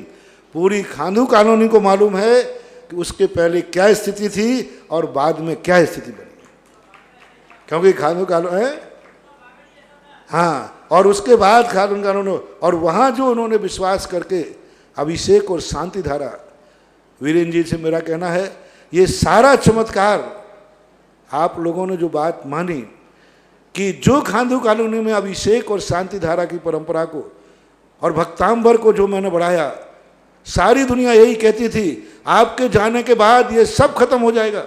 पूरी खांडू कॉलोनी को मालूम है कि उसके पहले क्या स्थिति थी और बाद में क्या स्थिति बनी, क्योंकि खांडू कॉलोनी है। हाँ, और उसके बाद खांडू कॉलोनी, और वहाँ जो उन्होंने विश्वास करके अभिषेक और शांति धारा, वीरेंद्र जी से मेरा कहना है, ये सारा चमत्कार आप लोगों ने जो बात मानी कि जो खांडू कॉलोनी में अभिषेक और शांति धारा की परंपरा को और भक्तांबर को जो मैंने बढ़ाया, सारी दुनिया यही कहती थी आपके जाने के बाद ये सब खत्म हो जाएगा,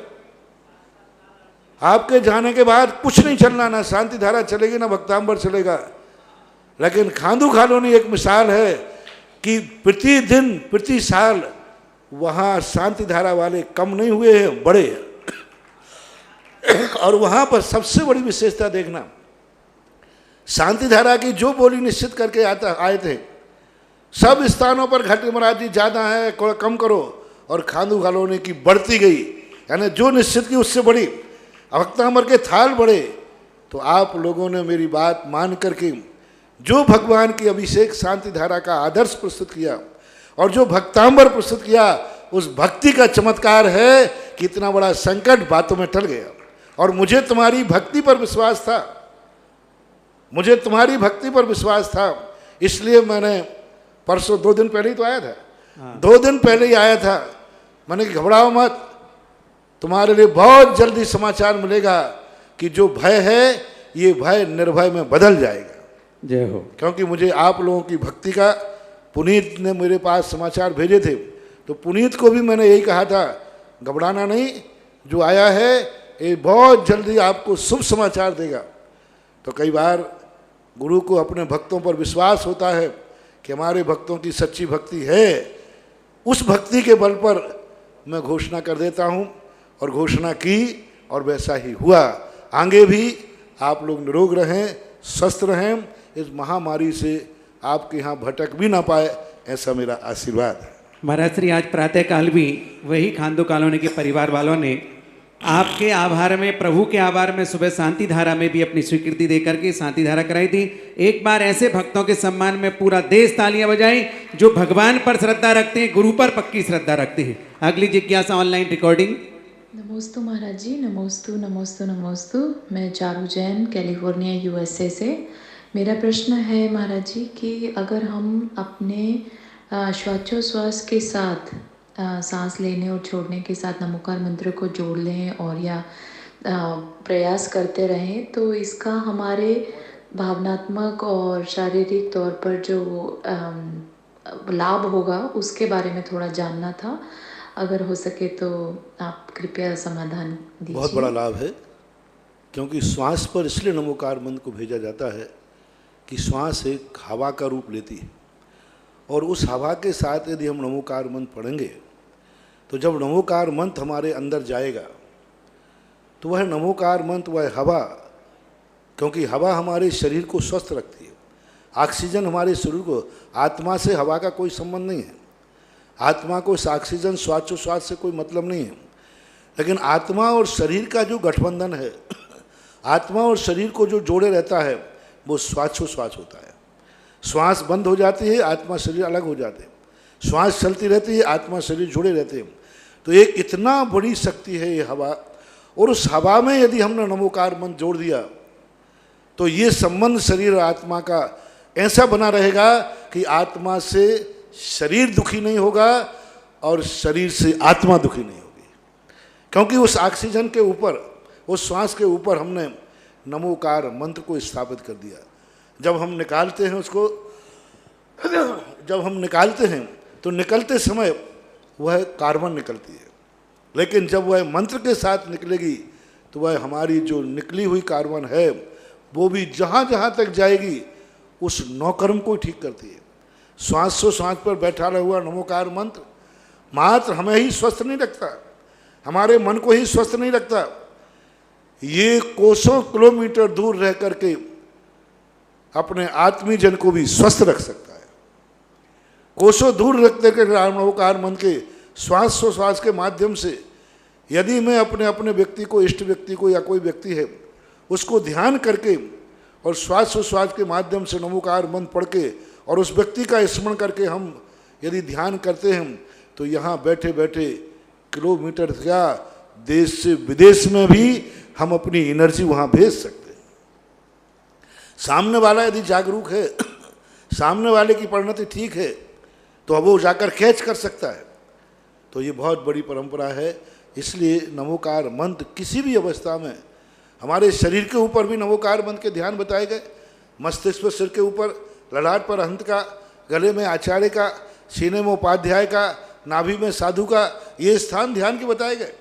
आपके जाने के बाद कुछ नहीं चलना, ना शांति धारा चलेगी ना भक्तांबर चलेगा। लेकिन खांडू कॉलोनी एक मिसाल है कि प्रतिदिन प्रति साल वहाँ शांति धारा वाले कम नहीं हुए हैं, बड़े हैं। और वहाँ पर सबसे बड़ी विशेषता देखना, शांति धारा की जो बोली निश्चित करके आए थे, सब स्थानों पर घाटी महाराज जी ज़्यादा है, कम करो, और खांदू कॉलोनी की बढ़ती गई, यानी जो निश्चित की उससे बड़ी। भक्तांबर के थाल बढ़े। तो आप लोगों ने मेरी बात मान करके जो भगवान की अभिषेक शांति धारा का आदर्श प्रस्तुत किया और जो भक्तांबर प्रस्तुत किया, उस भक्ति का चमत्कार है कि इतना बड़ा संकट बातों में टल गया। और मुझे तुम्हारी भक्ति पर विश्वास था, मुझे तुम्हारी भक्ति पर विश्वास था, इसलिए मैंने परसों 2 दिन पहले ही तो आया था, 2 दिन पहले ही आया था। मैंने घबराओ मत, तुम्हारे लिए बहुत जल्दी समाचार मिलेगा कि जो भय है ये भय निर्भय में बदल जाएगा। जय हो। क्योंकि मुझे आप लोगों की भक्ति का पुनीत ने मेरे पास समाचार भेजे थे, तो पुनीत को भी मैंने यही कहा था, घबराना नहीं, जो आया है ये बहुत जल्दी आपको शुभ समाचार देगा। तो कई बार गुरु को अपने भक्तों पर विश्वास होता है कि हमारे भक्तों की सच्ची भक्ति है, उस भक्ति के बल पर मैं घोषणा कर देता हूँ, और घोषणा की और वैसा ही हुआ। आगे भी आप लोग निरोग रहें, स्वस्थ रहें, इस महामारी से आपके यहाँ भटक भी ना पाए, ऐसा मेरा आशीर्वाद है। महाराज श्री आज प्रातःकाल भी वही खांदू कॉलोनी के परिवार वालों ने आपके आभार में, प्रभु के आभार में सुबह शांति धारा में भी अपनी स्वीकृति देकर के शांति धारा कराई थी। एक बार ऐसे भक्तों के सम्मान में पूरा देश तालियां बजाएं जो भगवान पर श्रद्धा रखते हैं, गुरु पर पक्की श्रद्धा रखते हैं। अगली जिज्ञासा ऑनलाइन रिकॉर्डिंग। नमोस्तु महाराज जी, नमोस्तु नमोस्तु नमोस्तु। मैं चारू जैन, कैलिफोर्निया USA से। मेरा प्रश्न है महाराज जी कि अगर हम अपने श्वासोच्छ्वास के साथ सांस लेने और छोड़ने के साथ नमोकार मंत्र को जोड़ लें और या प्रयास करते रहें, तो इसका हमारे भावनात्मक और शारीरिक तौर पर जो लाभ होगा उसके बारे में थोड़ा जानना था। अगर हो सके तो आप कृपया समाधान दीजिए। बहुत बड़ा लाभ है, क्योंकि श्वास पर इसलिए नमोकार मंत्र को भेजा जाता है कि श्वास एक हवा का रूप लेती है, और उस हवा के साथ यदि हम नमोकार मंत्र पढ़ेंगे तो जब नमोकार मंत्र हमारे अंदर जाएगा तो वह नमोकार मंत्र, वह हवा, क्योंकि हवा हमारे शरीर को स्वस्थ रखती है, ऑक्सीजन हमारे शरीर को, आत्मा से हवा का कोई संबंध नहीं है, आत्मा को ऑक्सीजन श्वासोच्छ्वास से कोई मतलब नहीं है। लेकिन आत्मा और शरीर का जो गठबंधन है, आत्मा और शरीर को जो जोड़े रहता है, वो श्वासोच्छ्वास होता है। श्वास बंद हो जाती है, आत्मा शरीर अलग हो जाते हैं, श्वास चलती रहती है, आत्मा शरीर जुड़े रहते हैं। तो एक इतना बड़ी शक्ति है ये हवा, और उस हवा में यदि हमने नमोकार मंत्र जोड़ दिया तो ये संबंध शरीर और आत्मा का ऐसा बना रहेगा कि आत्मा से शरीर दुखी नहीं होगा और शरीर से आत्मा दुखी नहीं होगी, क्योंकि उस ऑक्सीजन के ऊपर, उस श्वास के ऊपर हमने नमोकार मंत्र को स्थापित कर दिया। जब हम निकालते हैं उसको, जब हम निकालते हैं तो निकलते समय वह कार्बन निकलती है, लेकिन जब वह मंत्र के साथ निकलेगी तो वह हमारी जो निकली हुई कार्बन है वो भी जहाँ जहाँ तक जाएगी उस नौकर्म को ठीक करती है। श्वास पर बैठा हुआ नमोकार मंत्र मात्र हमें ही स्वस्थ नहीं रखता, हमारे मन को ही स्वस्थ नहीं रखता, ये कोसों किलोमीटर दूर रह करके अपने आत्मीय जन को भी स्वस्थ रख सकता है। कोसों दूर रखते के नमोकार मंत्र के श्वास के माध्यम से यदि मैं अपने अपने व्यक्ति को, इष्ट व्यक्ति को या कोई व्यक्ति है उसको ध्यान करके और श्वास के माध्यम से नमोकार मंत्र पढ़ के और उस व्यक्ति का स्मरण करके हम यदि ध्यान करते हैं तो यहाँ बैठे बैठे किलोमीटर क्या देश से विदेश में भी हम अपनी एनर्जी वहाँ भेज सकते हैं। सामने वाला यदि जागरूक है, सामने वाले की परिणति ठीक है, तो अब वो जाकर कैच कर सकता है। तो ये बहुत बड़ी परंपरा है। इसलिए नमोकार मंत्र किसी भी अवस्था में, हमारे शरीर के ऊपर भी नमोकार मंत्र के ध्यान बताए गए, मस्तिष्क पर, सिर के ऊपर, ललाट पर अहंत का, गले में आचार्य का, सीने में उपाध्याय का, नाभि में साधु का, ये स्थान ध्यान के बताए गए।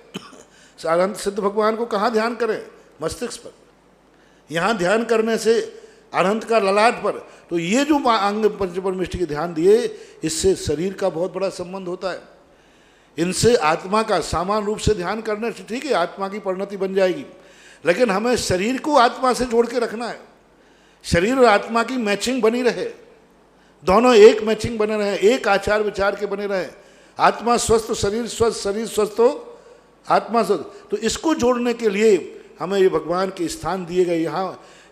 अनंत सिद्ध भगवान को कहाँ ध्यान करें? मस्तिष्क पर। यहाँ ध्यान करने से अनंत का ललाट पर, तो ये जो अंग पंचपरमिष्टि के ध्यान दिए, इससे शरीर का बहुत बड़ा संबंध होता है। इनसे आत्मा का सामान्य रूप से ध्यान करने से ठीक है, आत्मा की परिणति बन जाएगी, लेकिन हमें शरीर को आत्मा से जोड़ के रखना है। शरीर और आत्मा की मैचिंग बनी रहे, दोनों एक मैचिंग बने रहे, एक आचार विचार के बने रहे। आत्मा स्वस्थ तो शरीर स्वस्थ, शरीर स्वस्थ तो आत्मा स्वस्थ। तो इसको जोड़ने के लिए हमें ये भगवान के स्थान दिए गए।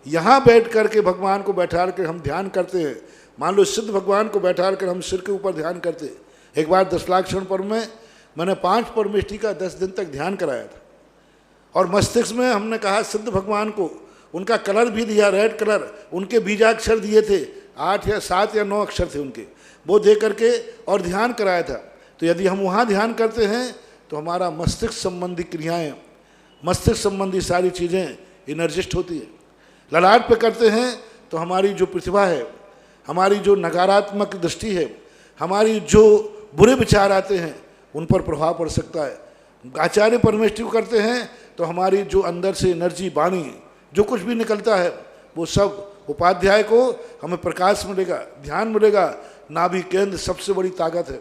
यहाँ बैठ कर के भगवान को बैठा कर हम ध्यान करते हैं। मान लो सिद्ध भगवान को बैठा कर हम सिर के ऊपर ध्यान करते हैं। एक बार 10 लाख क्षण पर्व में मैंने 5 परमेष्टि का 10 दिन तक ध्यान कराया था, और मस्तिष्क में हमने कहा सिद्ध भगवान को, उनका कलर भी दिया, रेड कलर, उनके बीजाक्षर दिए थे, 8 या 7 या 9 अक्षर थे उनके, वो दे करके और ध्यान कराया था। तो यदि हम वहाँ ध्यान करते हैं तो हमारा मस्तिष्क संबंधी क्रियाएं, मस्तिष्क संबंधी सारी चीज़ें एनर्जिस्ट होती है। ललाट पे करते हैं तो हमारी जो प्रतिभा है, हमारी जो नकारात्मक दृष्टि है, हमारी जो बुरे विचार आते हैं, उन पर प्रभाव पड़ सकता है। आचार्य परमेष्टि को करते हैं तो हमारी जो अंदर से एनर्जी, वाणी, जो कुछ भी निकलता है वो सब उपाध्याय को हमें प्रकाश मिलेगा, ध्यान मिलेगा। नाभि केंद्र सबसे बड़ी ताकत है,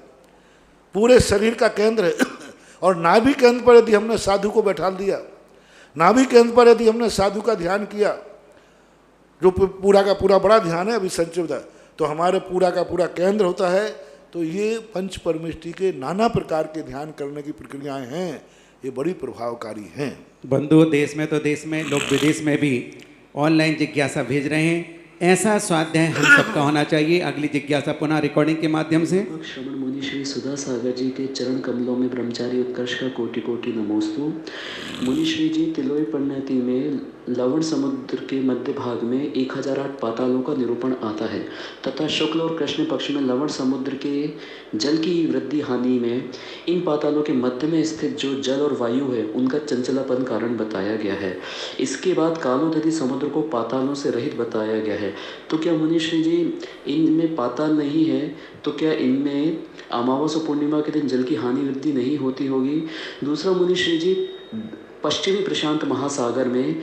पूरे शरीर का केंद्र है। और नाभि केंद्र पर यदि हमने साधु को बैठा दिया, नाभि केंद्र पर यदि हमने साधु का ध्यान किया, जो पूरा का पूरा बड़ा ध्यान है अभी संचित, तो हमारे पूरा का पूरा केंद्र होता है। तो ये पंच परमेष्टि के नाना प्रकार के ध्यान करने की प्रक्रियाएं हैं, ये बड़ी प्रभावकारी हैं। बंधु देश में तो देश में, लोग विदेश में भी ऑनलाइन जिज्ञासा भेज रहे हैं। ऐसा स्वाध्याय हम सबका होना चाहिए। अगली जिज्ञासा पुनः रिकॉर्डिंग के माध्यम से। श्रवण मुनि श्री सुधा सागर जी के चरण कमलों में ब्रह्मचारी उत्कर्ष का कोटि कोटि नमोस्तु। मुनि श्री जी तिलोई परिणति में लवण समुद्र के मध्य भाग में 1008 पातालों का निरूपण आता है तथा शुक्ल और कृष्ण पक्ष में लवण समुद्र के जल की वृद्धि हानि में इन पातालों के मध्य में स्थित जो जल और वायु है उनका चंचलापन कारण बताया गया है। इसके बाद कालोदधि समुद्र को पातालों से रहित बताया गया है। तो क्या मुनि श्री जी इनमें पाताल नहीं है, तो क्या इनमें अमावस और पूर्णिमा के दिन जल की हानि वृद्धि नहीं होती होगी? दूसरा मुनि श्री जी, पश्चिमी प्रशांत महासागर में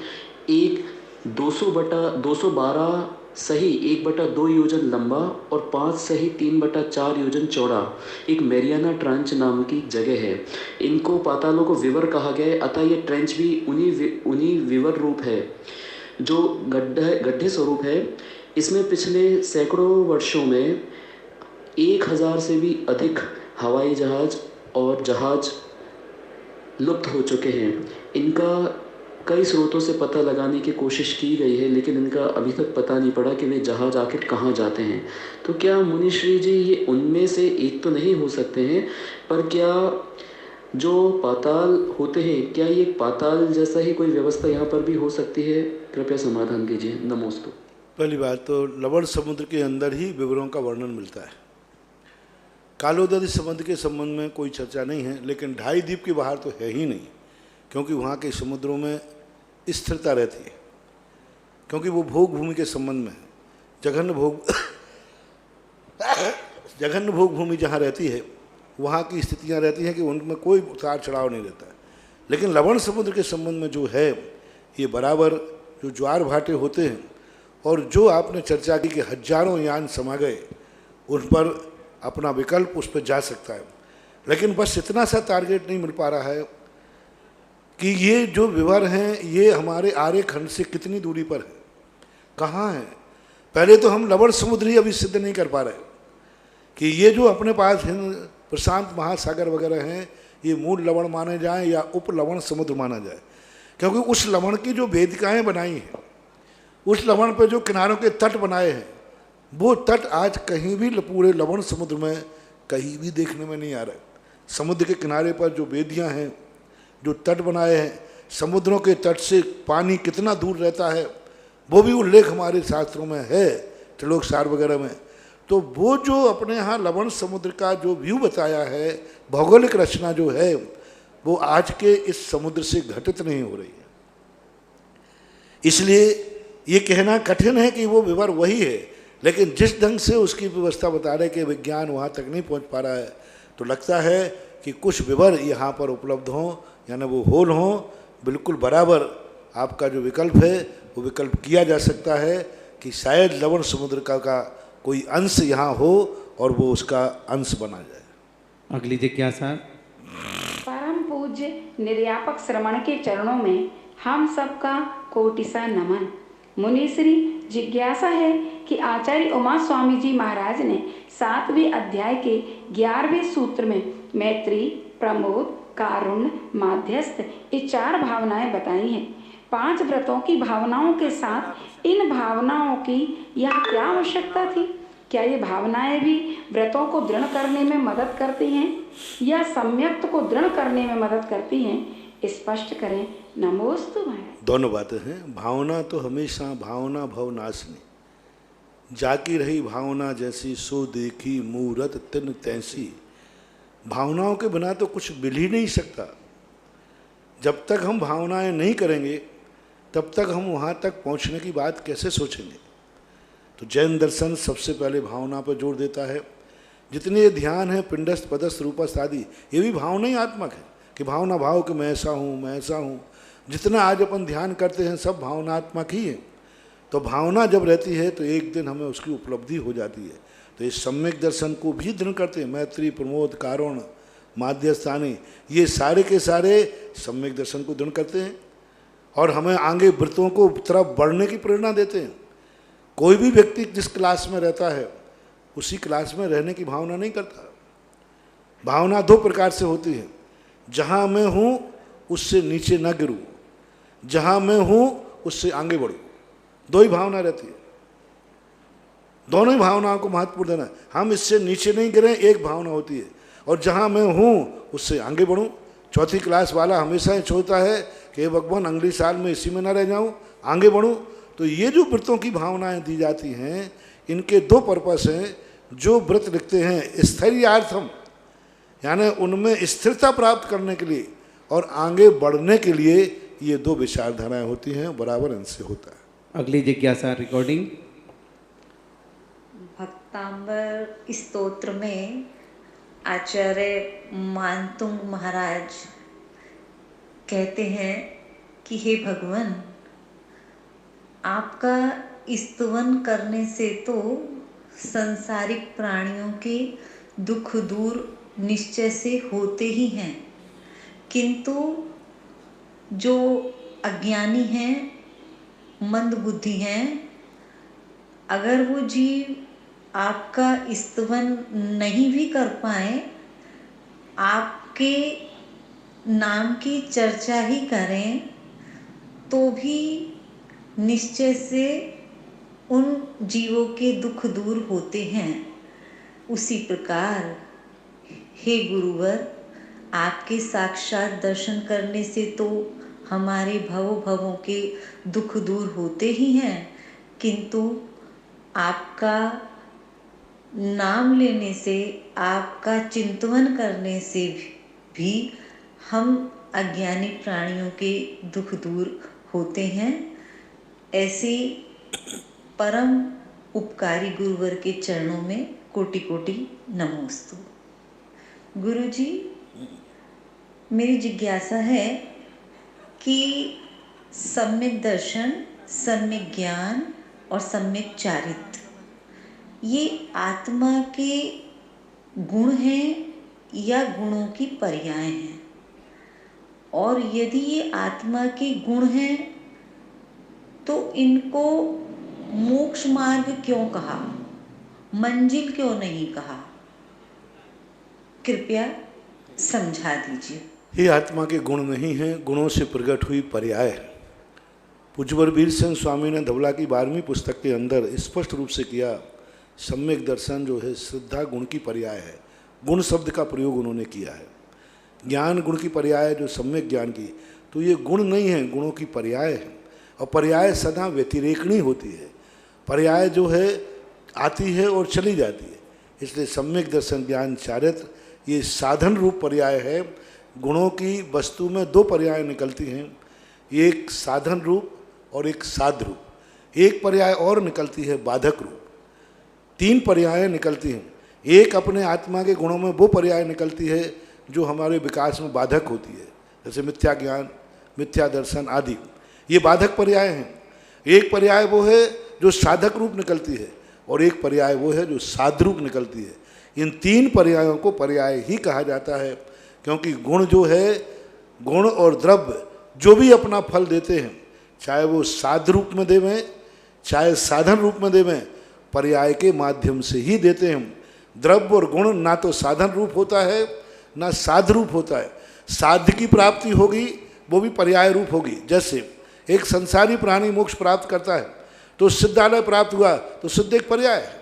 एक 212 सही 1/2 योजन लंबा और 5 सही 3/4 योजन चौड़ा एक मैरियाना ट्रेंच नाम की जगह है। इनको पातालों को विवर कहा गया है, अतः ये ट्रेंच भी उन्हीं विवर रूप है जो गड्ढे स्वरूप है। इसमें पिछले सैकड़ों वर्षों में 1000 से भी अधिक हवाई जहाज और जहाज लुप्त हो चुके हैं। इनका कई स्रोतों से पता लगाने की कोशिश की गई है, लेकिन इनका अभी तक पता नहीं पड़ा कि वे जहाज आखिर कहाँ जाते हैं। तो क्या मुनि श्री जी ये उनमें से एक तो नहीं हो सकते हैं, पर क्या जो पाताल होते हैं, क्या ये पाताल जैसा ही कोई व्यवस्था यहाँ पर भी हो सकती है? कृपया समाधान कीजिए। नमोस्तु। पहली बात तो लवण समुद्र के अंदर ही विवरों का वर्णन मिलता है। कालोदधि समुद्र के संबंध में कोई चर्चा नहीं है, लेकिन ढाई द्वीप के बाहर तो है ही नहीं, क्योंकि वहाँ के समुद्रों में स्थिरता रहती है, क्योंकि वो भोग भूमि के संबंध में है। जघन्य भोग भूमि जहाँ रहती है वहाँ की स्थितियाँ रहती हैं कि उनमें कोई उतार चढ़ाव नहीं रहता है। लेकिन लवण समुद्र के संबंध में जो है, ये बराबर जो ज्वार भाटे होते हैं, और जो आपने चर्चा की कि हजारों यान समा गए, उन पर अपना विकल्प उस पर जा सकता है। लेकिन बस इतना सा टारगेट नहीं मिल पा रहा है कि ये जो विवर हैं ये हमारे आर्यखंड से कितनी दूरी पर है, कहाँ है। पहले तो हम लवण समुद्र ही अभी सिद्ध नहीं कर पा रहे कि ये जो अपने पास हिंद प्रशांत महासागर वगैरह हैं, ये मूल लवण माने जाएं या उप लवण समुद्र माना जाए, क्योंकि उस लवण की जो वेदिकाएँ बनाई हैं, उस लवण पे जो किनारों के तट बनाए हैं, वो तट आज कहीं भी पूरे लवण समुद्र में कहीं भी देखने में नहीं आ रहा है। समुद्र के किनारे पर जो वेदियाँ हैं, जो तट बनाए हैं, समुद्रों के तट से पानी कितना दूर रहता है, वो भी उल्लेख हमारे शास्त्रों में है, त्रिलोक सार वगैरह में। तो वो जो अपने यहाँ लवण समुद्र का जो व्यू बताया है, भौगोलिक रचना जो है, वो आज के इस समुद्र से घटित नहीं हो रही है। इसलिए ये कहना कठिन है कि वो विवर वही है, लेकिन जिस ढंग से उसकी व्यवस्था बता रहे कि विज्ञान वहाँ तक नहीं पहुँच पा रहा है, तो लगता है कि कुछ विवर यहाँ पर उपलब्ध हों, यानी वो होल हों। बिल्कुल बराबर आपका जो विकल्प है वो विकल्प किया जा सकता है कि शायद लवण समुद्र का कोई अंश यहाँ हो और वो उसका अंश बना जाए। अगली जिज्ञासा पूज्य निर्यापक श्रमण के चरणों में हम सबका कोटिसा नमन। मुनिश्री, जिज्ञासा है कि आचार्य उमा स्वामी जी महाराज ने 7वें अध्याय के 11वें सूत्र में मैत्री, प्रमोद, कारुण्य, माध्यस्थ ये 4 भावनाएं बताई हैं। 5 व्रतों की भावनाओं के साथ इन भावनाओं की यहाँ क्या आवश्यकता थी? क्या ये भावनाएं भी व्रतों को दृढ़ करने में मदद करती हैं या सम्यक्त को दृढ़ करने में मदद करती हैं? स्पष्ट करें। नमोस्तु महाराज। दोनों बातें हैं। भावना तो हमेशा भावना भव नाशनी, जाकी रही भावना जैसी सो देखी मूरत तिन तैसी। भावनाओं के बिना तो कुछ मिल ही नहीं सकता। जब तक हम भावनाएं नहीं करेंगे तब तक हम वहाँ तक पहुँचने की बात कैसे सोचेंगे? तो जैन दर्शन सबसे पहले भावना पर जोर देता है। जितने ये ध्यान है पिंडस्थ पदस्थ रूपस्थ आदि, ये भी भावना ही आत्मक है कि भावना भाव कि मैं ऐसा हूँ, मैं ऐसा हूँ। जितना आज अपन ध्यान करते हैं सब भावनात्मक ही है। तो भावना जब रहती है तो एक दिन हमें उसकी उपलब्धि हो जाती है। तो इस सम्यक दर्शन को भी दृढ़ करते हैं। मैत्री, प्रमोद, कारुण्य, माध्यस्थानी, ये सारे के सारे सम्यक दर्शन को दृढ़ करते हैं और हमें आगे व्रतों को तरफ बढ़ने की प्रेरणा देते हैं। कोई भी व्यक्ति जिस क्लास में रहता है उसी क्लास में रहने की भावना नहीं करता। भावना 2 प्रकार से होती है। जहाँ मैं हूँ उससे नीचे न गिरूँ, जहाँ मैं हूँ उससे आगे बढ़ूँ। 2 ही भावना रहती है। दोनों ही भावनाओं को महत्वपूर्ण देना है। हम इससे नीचे नहीं गिरें, एक भावना होती है। और जहाँ मैं हूँ उससे आगे बढ़ूँ। 4थी क्लास वाला हमेशा ही सोचता है कि भगवान अगली साल में इसी में ना रह जाऊँ, आगे बढ़ूँ। तो ये जो व्रतों की भावनाएं दी जाती हैं, इनके 2 पर्पस हैं। जो व्रत लिखते हैं स्थैर्यार्थम, यानी उनमें स्थिरता प्राप्त करने के लिए और आगे बढ़ने के लिए, ये 2 विचारधाराएं होती हैं। बराबर इनसे होता है। अगली जिज्ञासा रिकॉर्डिंग। भक्तांबर स्तोत्र में आचार्य मानतुंग महाराज कहते हैं कि हे भगवान, आपका स्तवन करने से तो संसारिक प्राणियों के दुख दूर निश्चय से होते ही हैं, किंतु जो अज्ञानी हैं, मंद बुद्धि हैं, अगर वो जीव आपका स्तवन नहीं भी कर पाए, आपके नाम की चर्चा ही करें, तो भी निश्चय से उन जीवों के दुख दूर होते हैं। उसी प्रकार हे गुरुवर, आपके साक्षात दर्शन करने से तो हमारे भवों के दुख दूर होते ही हैं, किंतु आपका नाम लेने से, आपका चिंतन करने से भी हम अज्ञानी प्राणियों के दुख दूर होते हैं। ऐसे परम उपकारी गुरुवर के चरणों में कोटि कोटि नमोस्तु। गुरुजी, मेरी जिज्ञासा है कि सम्यक दर्शन, सम्यक ज्ञान और सम्यक चारित्र, ये आत्मा के गुण हैं या गुणों की पर्याय हैं? और यदि ये आत्मा के गुण हैं तो इनको मोक्ष मार्ग क्यों कहा, मंजिल क्यों नहीं कहा? कृपया समझा दीजिए। ये आत्मा के गुण नहीं हैं, गुणों से प्रकट हुई पर्याय है। पूज्यवर वीर सिंह स्वामी ने धवला की 12वीं पुस्तक के अंदर स्पष्ट रूप से किया, सम्यक दर्शन जो है श्रद्धा गुण की पर्याय है। गुण शब्द का प्रयोग उन्होंने किया है। ज्ञान गुण की पर्याय जो सम्यक ज्ञान की, तो ये गुण नहीं है, गुणों की पर्याय है। और पर्याय सदा व्यतिरेकणी होती है। पर्याय जो है आती है और चली जाती है। इसलिए सम्यक दर्शन ज्ञान चारित्र ये साधन रूप पर्याय है। गुणों की वस्तु में 2 पर्याय निकलती हैं, एक साधन रूप और एक साध रूप। एक पर्याय और निकलती है बाधक रूप। 3 पर्याय निकलती हैं। एक अपने आत्मा के गुणों में वो पर्याय निकलती है जो हमारे विकास में बाधक होती है, जैसे मिथ्या ज्ञान, मिथ्या दर्शन आदि, ये बाधक पर्याय हैं। एक पर्याय वो है जो साधक रूप निकलती है और एक पर्याय वो है जो साध रूप निकलती है। इन 3 पर्यायों को पर्याय ही कहा जाता है, क्योंकि गुण जो है गुण और द्रव्य जो भी अपना फल देते हैं, चाहे वो साध रूप में देवें चाहे साधन रूप में देवें, पर्याय के माध्यम से ही देते हैं। द्रव्य और गुण ना तो साधन रूप होता है ना साध रूप होता है। साध्य की प्राप्ति होगी वो भी पर्याय रूप होगी। जैसे एक संसारी प्राणी मोक्ष प्राप्त करता है तो सिद्धालय प्राप्त हुआ तो सिद्ध एक पर्याय है,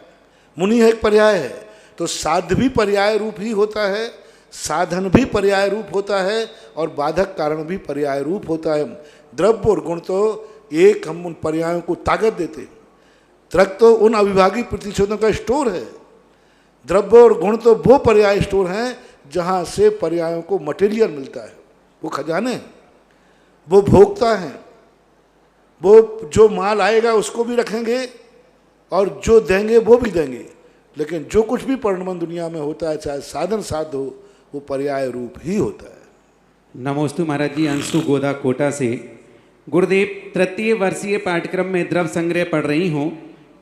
मुनि है एक पर्याय है। तो साध्य भी पर्याय रूप ही होता है, साधन भी पर्याय रूप होता है और बाधक कारण भी पर्याय रूप होता है। द्रव्य और गुण तो एक हम उन पर्यायों को ताकत देते हैं। द्रव्य तो उन अविभागी प्रतिशोधों का स्टोर है, द्रव्य और गुण तो वो पर्याय स्टोर हैं जहाँ से पर्यायों को मटेरियल मिलता है। वो खजाने हैं, वो भोक्ता हैं, वो जो माल आएगा उसको भी रखेंगे और जो देंगे वो भी देंगे। लेकिन जो कुछ भी परिणमन दुनिया में होता है, चाहे साधन साध हो, वो पर्याय रूप ही होता है। नमोस्तु महाराज जी। अंशु गोदा कोटा से। गुरुदेव, तृतीय वर्षीय पाठ्यक्रम में द्रव्य संग्रह पढ़ रही हूँ,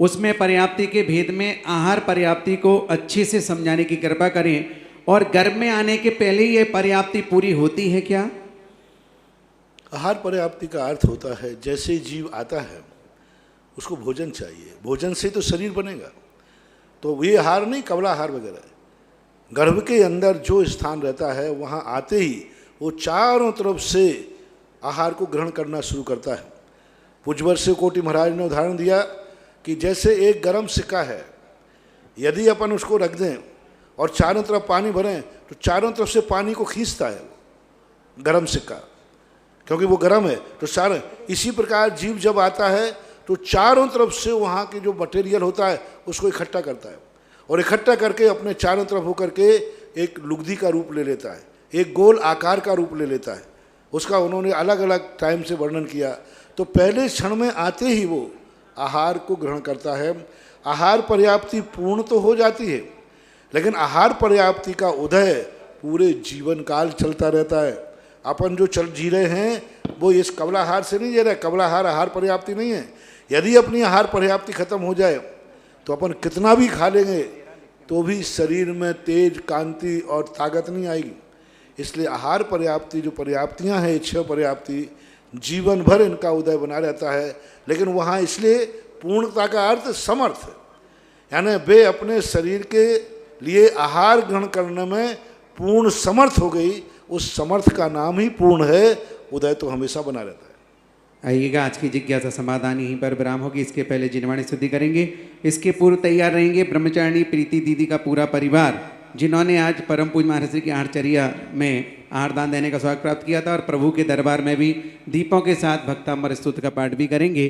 उसमें पर्याप्ति के भेद में आहार पर्याप्ति को अच्छे से समझाने की कृपा करें। और गर्भ में आने के पहले ये पर्याप्ति पूरी होती है क्या? आहार पर्याप्ति का अर्थ होता है जैसे जीव आता है उसको भोजन चाहिए, भोजन से तो शरीर बनेगा। तो ये आहार नहीं, कवलाहार वगैरह है। गर्भ के अंदर जो स्थान रहता है वहाँ आते ही वो चारों तरफ से आहार को ग्रहण करना शुरू करता है। पूज्यवर्य कोटि महाराज ने उदाहरण दिया कि जैसे एक गर्म सिक्का है, यदि अपन उसको रख दें और चारों तरफ पानी भरें तो चारों तरफ से पानी को खींचता है वो गर्म सिक्का, क्योंकि वो गर्म है। तो सारे इसी प्रकार जीव जब आता है तो चारों तरफ से वहाँ के जो मटेरियल होता है उसको इकट्ठा करता है और इकट्ठा करके अपने चारों तरफ होकर के एक लुगदी का रूप ले लेता है, एक गोल आकार का रूप ले लेता है। उसका उन्होंने अलग अलग टाइम से वर्णन किया। तो पहले क्षण में आते ही वो आहार को ग्रहण करता है। आहार पर्याप्ति पूर्ण तो हो जाती है, लेकिन आहार पर्याप्ति का उदय पूरे जीवन काल चलता रहता है। अपन जो जी रहे हैं वो इस कवलाहार से नहीं जी रहे। कवलाहार आहार पर्याप्ति नहीं है। यदि अपनी आहार पर्याप्ति खत्म हो जाए तो अपन कितना भी खा लेंगे तो भी शरीर में तेज, कांति और ताकत नहीं आएगी। इसलिए आहार पर्याप्ति जो पर्याप्तियां हैं, इच्छा पर्याप्ति, जीवन भर इनका उदय बना रहता है। लेकिन वहाँ इसलिए पूर्णता का अर्थ समर्थ, यानी वे अपने शरीर के लिए आहार ग्रहण करने में पूर्ण समर्थ हो गई। उस समर्थ का नाम ही पूर्ण है। उदय तो हमेशा बना रहता है। आइएगा, आज की जिज्ञासा समाधान यहीं पर विराम होगी। इसके पहले जिनवाणी स्तुति करेंगे। इसके पूर्व तैयार रहेंगे ब्रह्मचारिणी प्रीति दीदी का पूरा परिवार, जिन्होंने आज परम पूज्य महाराज श्री की आहारचर्या में आहारदान देने का सौभाग्य प्राप्त किया था और प्रभु के दरबार में भी दीपों के साथ भक्तामृत स्तुति का पाठ भी करेंगे।